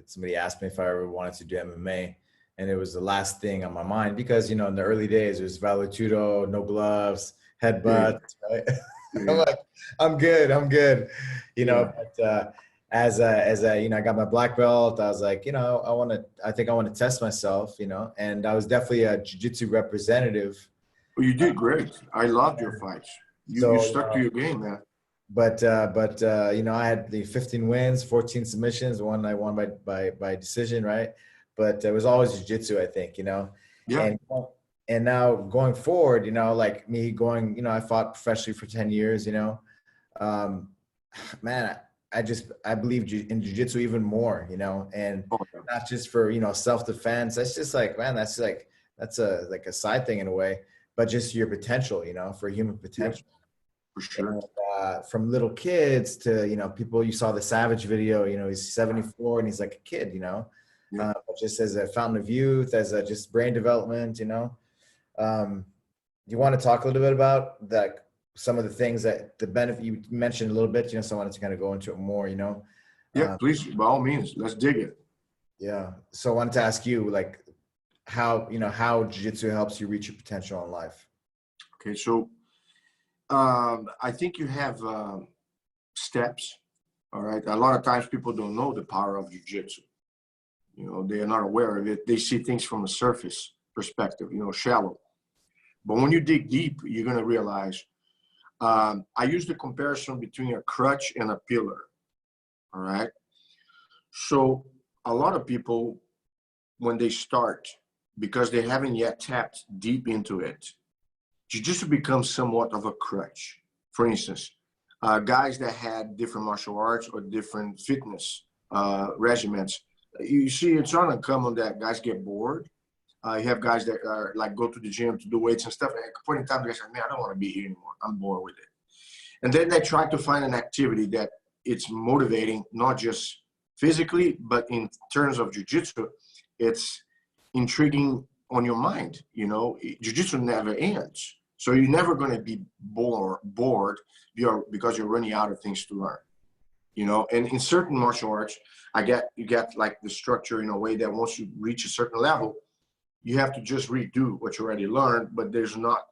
somebody asked me if I ever wanted to do MMA, and it was the last thing on my mind because, you know, in the early days it was valetudo, no gloves, headbutts, right? I'm like, I'm good, you know. But as you know, I got my black belt. I was like, you know, I think I want to test myself, you know. And I was definitely a jiu-jitsu representative. Well, you did great. I loved your fights. You stuck to your game, man. But you know, I had the 15 wins, 14 submissions. One I won by decision, right? But it was always jiu-jitsu, I think, you know. Yeah. And now going forward, you know, like me going, you know, I fought professionally for 10 years, you know, man, I believe in jiu-jitsu even more, you know, and not just for, you know, self-defense. That's just like, man, that's a side thing in a way, but just your potential, you know, for human potential. Yeah, for sure. And, from little kids to, you know, people, you saw the Savage video, you know, he's 74 and he's like a kid, you know, just as a fountain of youth, as a just brain development, you know. You want to talk a little bit about that, some of the things that the benefit you mentioned a little bit, you know, so I wanted to kind of go into it more, you know. Yeah, please, by all means, let's dig it. Yeah. So I wanted to ask you, like, how jiu-jitsu helps you reach your potential in life. Okay. So, I think you have, steps. All right. A lot of times people don't know the power of jiu-jitsu. You know, they are not aware of it. They see things from a surface perspective, you know, shallow. But when you dig deep, you're going to realize, I use the comparison between a crutch and a pillar. All right. So a lot of people, when they start, because they haven't yet tapped deep into it, jiu-jitsu becomes somewhat of a crutch. For instance, guys that had different martial arts or different fitness regimens, you see it's not uncommon that guys get bored. You have guys that are like go to the gym to do weights and stuff. And at a point in time, they say, man, I don't want to be here anymore. I'm bored with it. And then they try to find an activity that it's motivating, not just physically, but in terms of jiu-jitsu, it's intriguing on your mind. You know, jiu-jitsu never ends. So you're never going to be bored because you're running out of things to learn. You know, and in certain martial arts, you get like the structure in a way that once you reach a certain level, you have to just redo what you already learned, but there's not,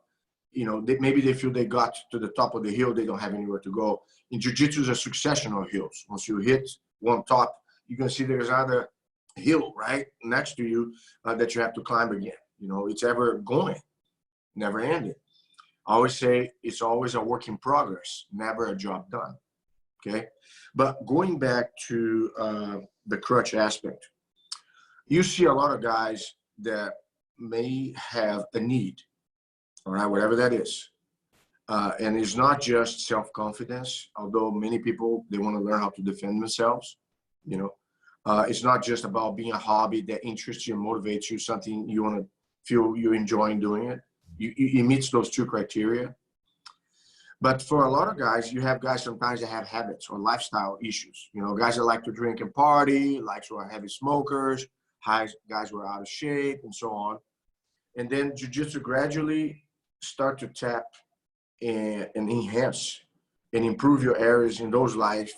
you know, maybe they feel they got to the top of the hill, they don't have anywhere to go. In jiu-jitsu, is a succession of hills. Once you hit one top, you're going to see there's another hill right next to you that you have to climb again. You know, it's ever going, never ending. I always say it's always a work in progress, never a job done. Okay. But going back to the crutch aspect, you see a lot of guys that may have a need, all right, whatever that is. And it's not just self-confidence, although many people, they want to learn how to defend themselves, you know. It's not just about being a hobby that interests you and motivates you, something you want to feel you're enjoying doing it. It meets those two criteria. But for a lot of guys, you have guys sometimes that have habits or lifestyle issues. You know, guys that like to drink and party, like who are heavy smokers, guys who are out of shape, and so on. And then jiu-jitsu gradually start to tap and enhance and improve your areas in those life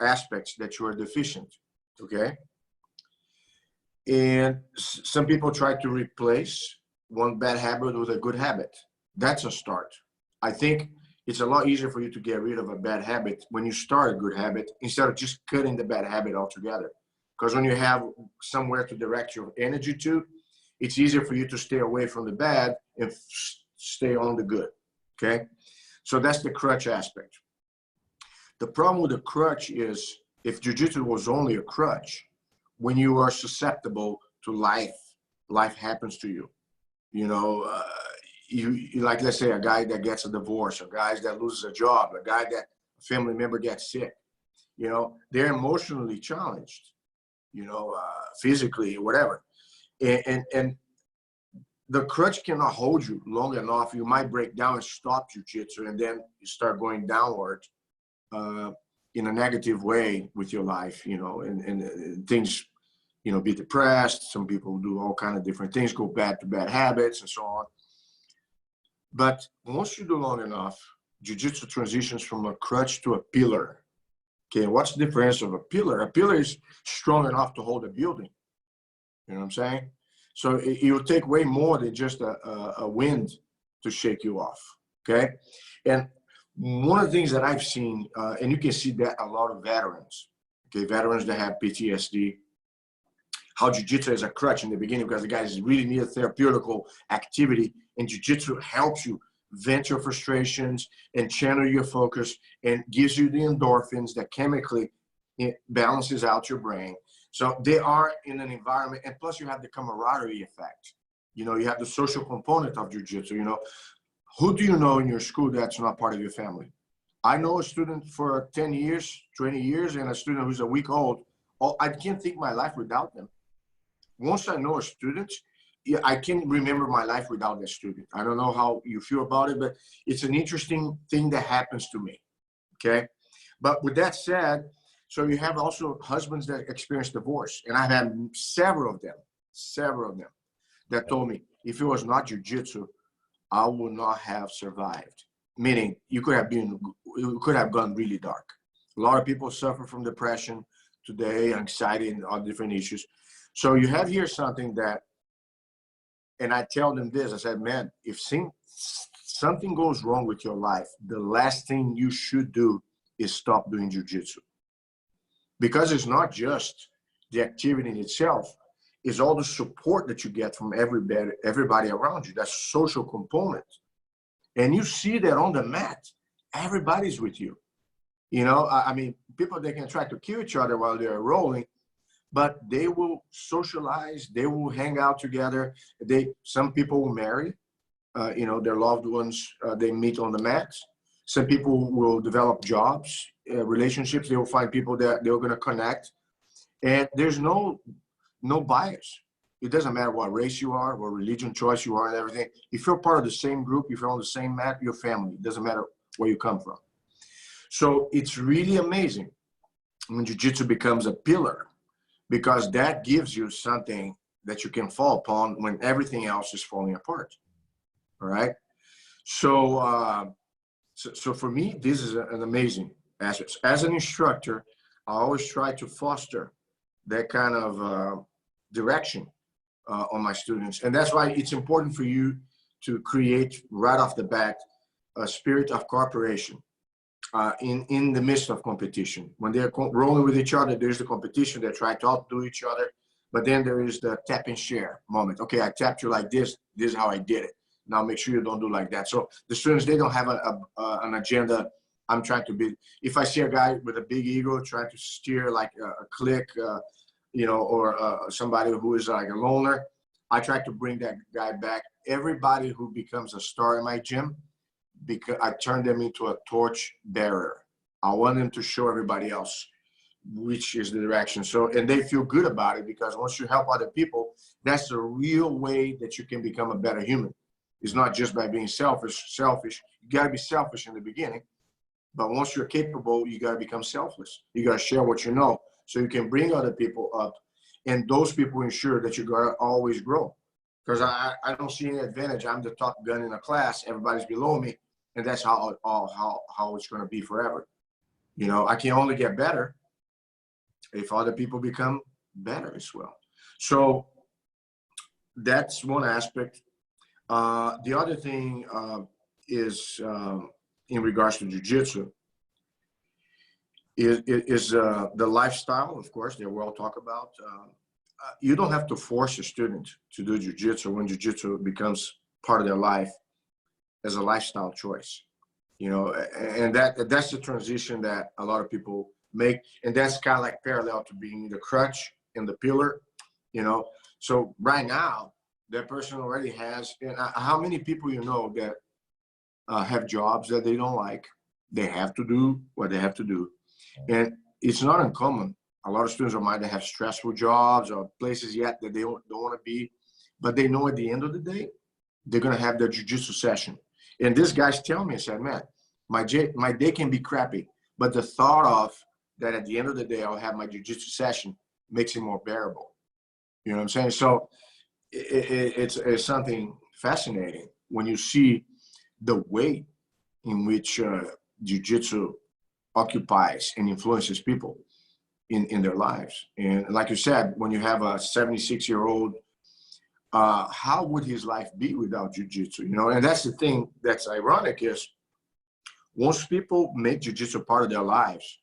aspects that you are deficient, okay? And some people try to replace one bad habit with a good habit. That's a start. I think it's a lot easier for you to get rid of a bad habit when you start a good habit instead of just cutting the bad habit altogether. Because when you have somewhere to direct your energy to, it's easier for you to stay away from the bad and stay on the good, okay? So that's the crutch aspect. The problem with the crutch is if jiu-jitsu was only a crutch, when you are susceptible to life happens to you. You know, you like, let's say a guy that gets a divorce, a guy that loses a job, a guy that a family member gets sick, you know, they're emotionally challenged, you know, physically, whatever. And the crutch cannot hold you long enough. You might break down and stop jiu-jitsu, and then you start going downward in a negative way with your life, you know, and things, you know, be depressed. Some people do all kind of different things, go back to bad habits and so on. But once you do long enough, jiu-jitsu transitions from a crutch to a pillar. Okay, what's the difference of a pillar? A pillar is strong enough to hold a building. You know what I'm saying? So it will take way more than just a wind to shake you off, okay? And one of the things that I've seen, and you can see that a lot of veterans, okay, veterans that have PTSD, how jiu-jitsu is a crutch in the beginning because the guys really need a therapeutical activity, and jiu-jitsu helps you vent your frustrations and channel your focus and gives you the endorphins that chemically it balances out your brain. So they are in an environment, and plus you have the camaraderie effect. You know, you have the social component of jiu-jitsu. You know, who do you know in your school that's not part of your family? I know a student for 10 years, 20 years, and a student who's a week old. Oh, I can't think my life without them. Once I know a student, I can't remember my life without that student. I don't know how you feel about it, but it's an interesting thing that happens to me, okay? But with that said, so you have also husbands that experience divorce, and I've had several of them that told me, if it was not jiu-jitsu, I would not have survived. Meaning you could have gone really dark. A lot of people suffer from depression today, anxiety, and all different issues. So you have here something that, and I tell them this, I said, man, if something goes wrong with your life, the last thing you should do is stop doing jiu-jitsu. Because it's not just the activity in itself, it's all the support that you get from everybody around you, that social component. And you see that on the mat, everybody's with you. You know, I mean, people, they can try to kill each other while they're rolling, but they will socialize, they will hang out together. Some people will marry, you know, their loved ones, they meet on the mat. Some people will develop jobs, relationships. They will find people that they're going to connect. And there's no bias. It doesn't matter what race you are, what religion choice you are, and everything. If you're part of the same group, if you're on the same mat, you're family. It doesn't matter where you come from. So it's really amazing when jiu-jitsu becomes a pillar, because that gives you something that you can fall upon when everything else is falling apart. All right. So, so for me, this is an amazing aspect. As an instructor, I always try to foster that kind of direction on my students. And that's why it's important for you to create right off the bat a spirit of cooperation in the midst of competition. When they're rolling with each other, there's the competition. They try to outdo each other. But then there is the tap and share moment. Okay, I tapped you like this. This is how I did it. Now make sure you don't do like that. So the students, they don't have an agenda. I'm trying to be, if I see a guy with a big ego trying to steer like a clique, you know, or somebody who is like a loner, I try to bring that guy back. Everybody who becomes a star in my gym, because I turn them into a torch bearer. I want them to show everybody else which is the direction. So, and they feel good about it, because once you help other people, that's the real way that you can become a better human. It's not just by being selfish. You got to be selfish in the beginning. But once you're capable, you got to become selfless. You got to share what you know so you can bring other people up. And those people ensure that you got to always grow. Because I don't see any advantage. I'm the top gun in a class. Everybody's below me. And that's how it's going to be forever. You know, I can only get better if other people become better as well. So that's one aspect. The other thing is in regards to jiu-jitsu is the lifestyle, of course, that we all talk about. You don't have to force a student to do jiu-jitsu when jiu-jitsu becomes part of their life as a lifestyle choice. You know, and that's the transition that a lot of people make, and that's kind of like parallel to being the crutch and the pillar, you know. So right now, that person already has, and how many people you know that have jobs that they don't like? They have to do what they have to do. And it's not uncommon. A lot of students of mine that have stressful jobs or places yet that they don't want to be, but they know at the end of the day, they're going to have their jiu-jitsu session. And this guy's telling me, I said, man, my day can be crappy, but the thought of that at the end of the day, I'll have my jiu-jitsu session makes it more bearable. You know what I'm saying? So it's something fascinating when you see the way in which jiu-jitsu occupies and influences people in their lives. And like you said, when you have a 76-year-old, how would his life be without jiu-jitsu? You know, and that's the thing that's ironic is once people make jiu-jitsu part of their lives,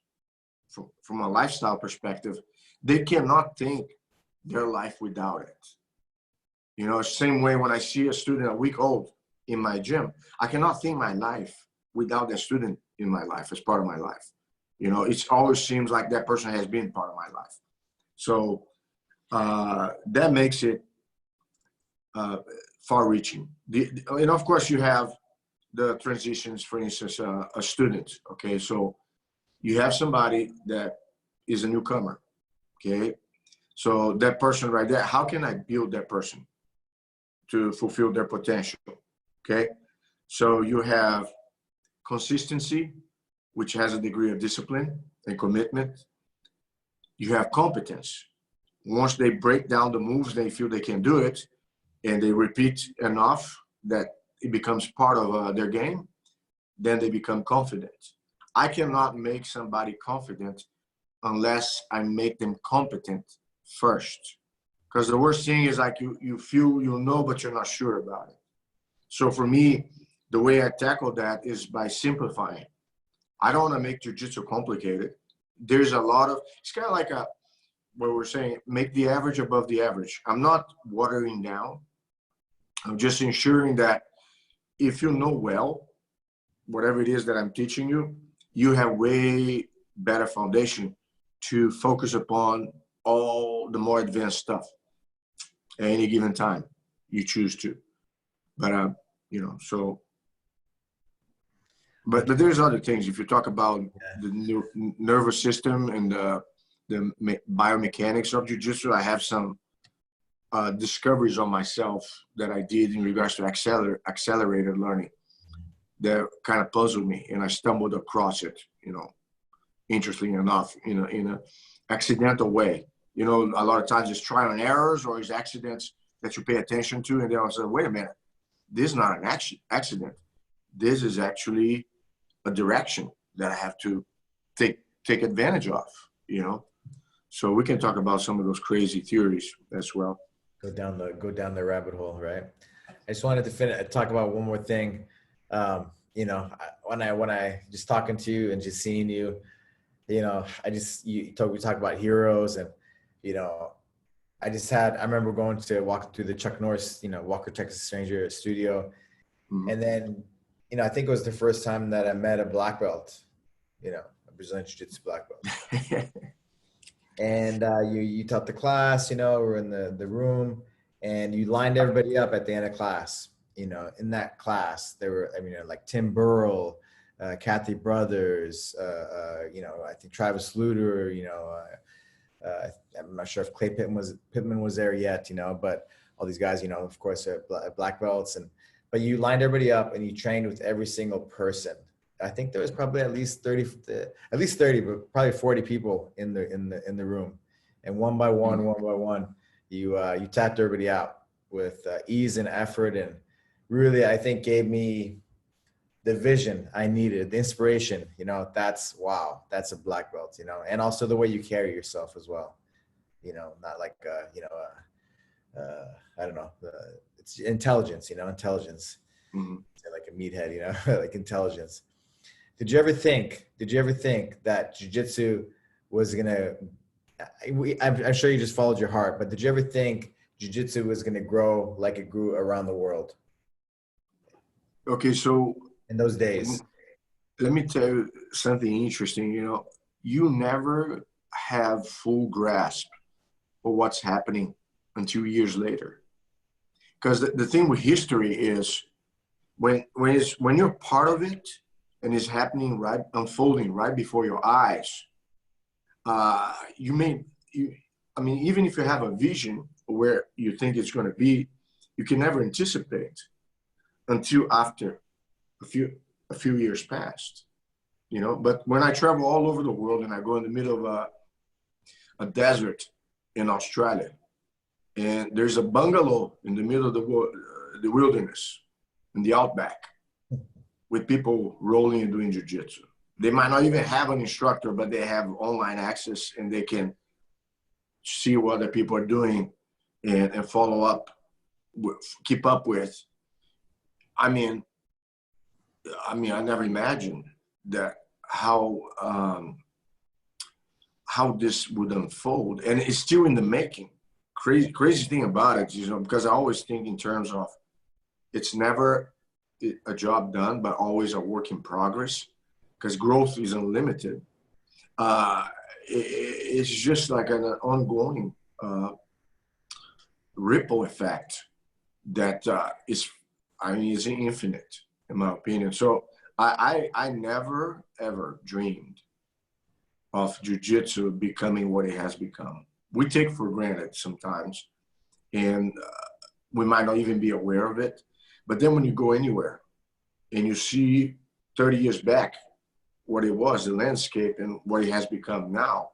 from a lifestyle perspective, they cannot think their life without it. You know, same way when I see a student a week old in my gym, I cannot think my life without that student in my life as part of my life. You know, it always seems like that person has been part of my life. So that makes it far-reaching. And of course, you have the transitions, for instance, a student, okay? So you have somebody that is a newcomer, okay? So that person right there, how can I build that person to fulfill their potential, okay? So you have consistency, which has a degree of discipline and commitment. You have competence. Once they break down the moves, they feel they can do it, and they repeat enough that it becomes part of their game, then they become confident. I cannot make somebody confident unless I make them competent first. Because the worst thing is like you feel you know, but you're not sure about it. So for me, the way I tackle that is by simplifying. I don't want to make jiu-jitsu complicated. There's a lot of, it's kind of like what we're saying, make the average above the average. I'm not watering down. I'm just ensuring that if you know well, whatever it is that I'm teaching you, you have way better foundation to focus upon all the more advanced stuff at any given time you choose to. But, you know, so, but there's other things. If you talk about the nervous system and the biomechanics of jiu-jitsu, I have some discoveries on myself that I did in regards to accelerated learning that kind of puzzled me, and I stumbled across it, you know, interestingly enough, in a accidental way. You know, a lot of times it's trial and errors or it's accidents that you pay attention to, and then I say, wait a minute, this is not an accident. This is actually a direction that I have to take advantage of, you know. So we can talk about some of those crazy theories as well. Go down the rabbit hole, right? I just wanted to talk about one more thing. You know, when I just talking to you and just seeing you, you know, we talk about heroes, and you know, I remember walking through the Chuck Norris, you know, Walker Texas Stranger studio, and then, you know, I think it was the first time that I met a black belt, you know, a Brazilian Jiu Jitsu black belt. And you taught the class, you know, we're in the room, and you lined everybody up at the end of class. You know, in that class, there were, I mean, like Tim Burrell, Kathy Brothers, you know, I think Travis Lutter, you know, I'm not sure if Pittman was there yet, you know, but all these guys, you know, of course, are black belts. but you lined everybody up and you trained with every single person. I think there was probably at least 30, but probably 40 people in the room. And one by one, you tapped everybody out with ease and effort, and really, I think gave me the vision I needed, the inspiration. You know, that's wow, that's a black belt. You know, and also the way you carry yourself as well. You know, not like I don't know, it's intelligence. You know, intelligence. Mm-hmm. Like a meathead. You know, like intelligence. Did you ever think that jiu-jitsu was gonna? I'm sure you just followed your heart, but did you ever think jiu-jitsu was gonna grow like it grew around the world? Okay, so In those days. let me tell you something interesting. You know, you never have full grasp of what's happening until years later. Because the thing with history is when you're part of it and it's happening unfolding right before your eyes, I mean, even if you have a vision where you think it's going to be, you can never anticipate until after a few years passed, you know. But when I travel all over the world and I go in the middle of a desert in Australia, and there's a bungalow in the middle of the wilderness in the outback with people rolling and doing jiu-jitsu. They might not even have an instructor, but they have online access and they can see what other people are doing and follow up, keep up with. I mean, I never imagined that how this would unfold, and it's still in the making. Crazy thing about it, you know, because I always think in terms of it's never a job done, but always a work in progress, because growth is unlimited. It's just like an ongoing ripple effect that is infinite, in my opinion. So I never, ever dreamed of jiu-jitsu becoming what it has become. We take for granted sometimes, and we might not even be aware of it. But then when you go anywhere and you see 30 years back what it was, the landscape, and what it has become now,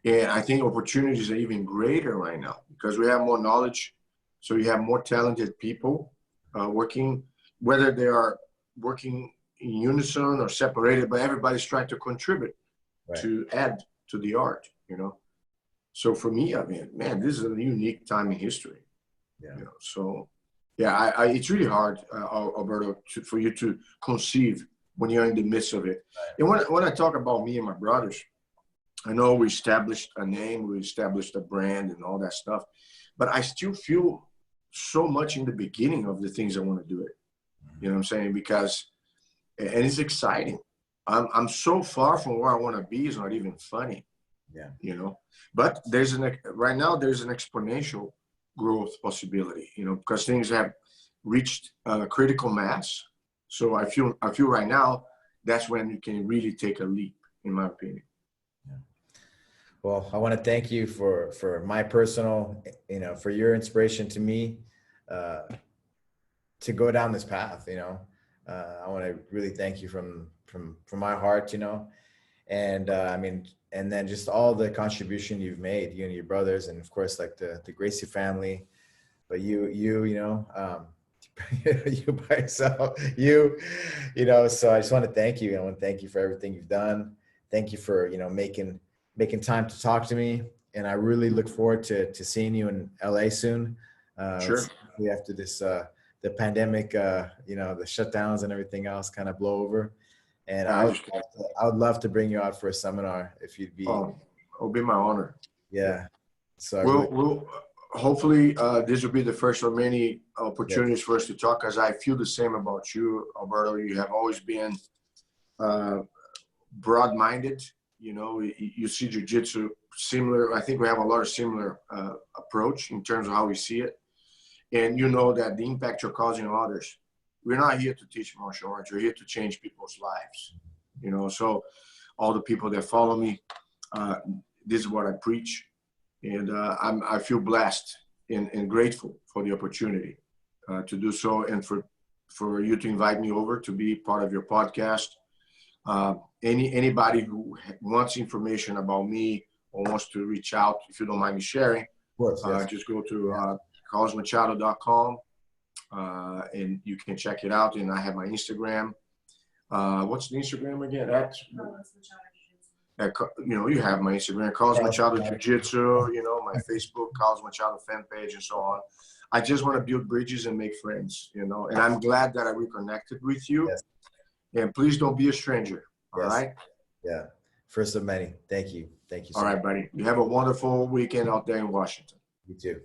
and I think opportunities are even greater right now because we have more knowledge. So you have more talented people working, whether they are working in unison or separated, but everybody's trying to contribute to add to the art, you know. So for me, I mean, man, this is a unique time in history. Yeah. You know, so yeah, it's really hard, Alberto, for you to conceive when you're in the midst of it. Right. And when I talk about me and my brothers, I know we established a name, we established a brand and all that stuff, but I still feel so much in the beginning of the things I want to do it. You know what I'm saying? Because, and it's exciting. I'm so far from where I want to be. It's not even funny. Yeah. You know, but right now there's an exponential growth possibility, you know, because things have reached critical mass. So I feel right now that's when you can really take a leap, in my opinion. Yeah. Well, I want to thank you for my personal, you know, for your inspiration to me to go down this path. You know, I want to really thank you from my heart, you know, and I mean, and then just all the contribution you've made, you and your brothers, and of course, like the Gracie family, but you know, you by yourself, you know, so I just want to thank you. I want to thank you for everything you've done. Thank you for, you know, making time to talk to me. And I really look forward to seeing you in LA soon. Sure. After this, the pandemic, you know, the shutdowns and everything else kind of blow over. And I would love to bring you out for a seminar if you'd be. Oh, it'll be my honor. Yeah. So we'll hopefully this will be the first of many opportunities for us to talk, because I feel the same about you, Alberto. You have always been broad-minded. You know, you see jiu-jitsu similar. I think we have a lot of similar approach in terms of how we see it. And you know that the impact you're causing on others. We're not here to teach martial arts. We're here to change people's lives. You know, so all the people that follow me, this is what I preach. And I feel blessed and grateful for the opportunity to do so, and for you to invite me over to be part of your podcast. Anybody who wants information about me or wants to reach out, if you don't mind me sharing, Of course, yes. just go to carlosmachado.com and you can check it out. And I have my Instagram. What's the Instagram again? You have my Instagram, Carlos Machado Jiu-Jitsu, my Facebook, Carlos Machado fan page, and so on. I just want to build bridges and make friends, and I'm glad that I reconnected with you. Yes. And please don't be a stranger. All right? Yeah. First of many. Thank you. Thank you so much. All right, buddy. You have a wonderful weekend out there in Washington. You too.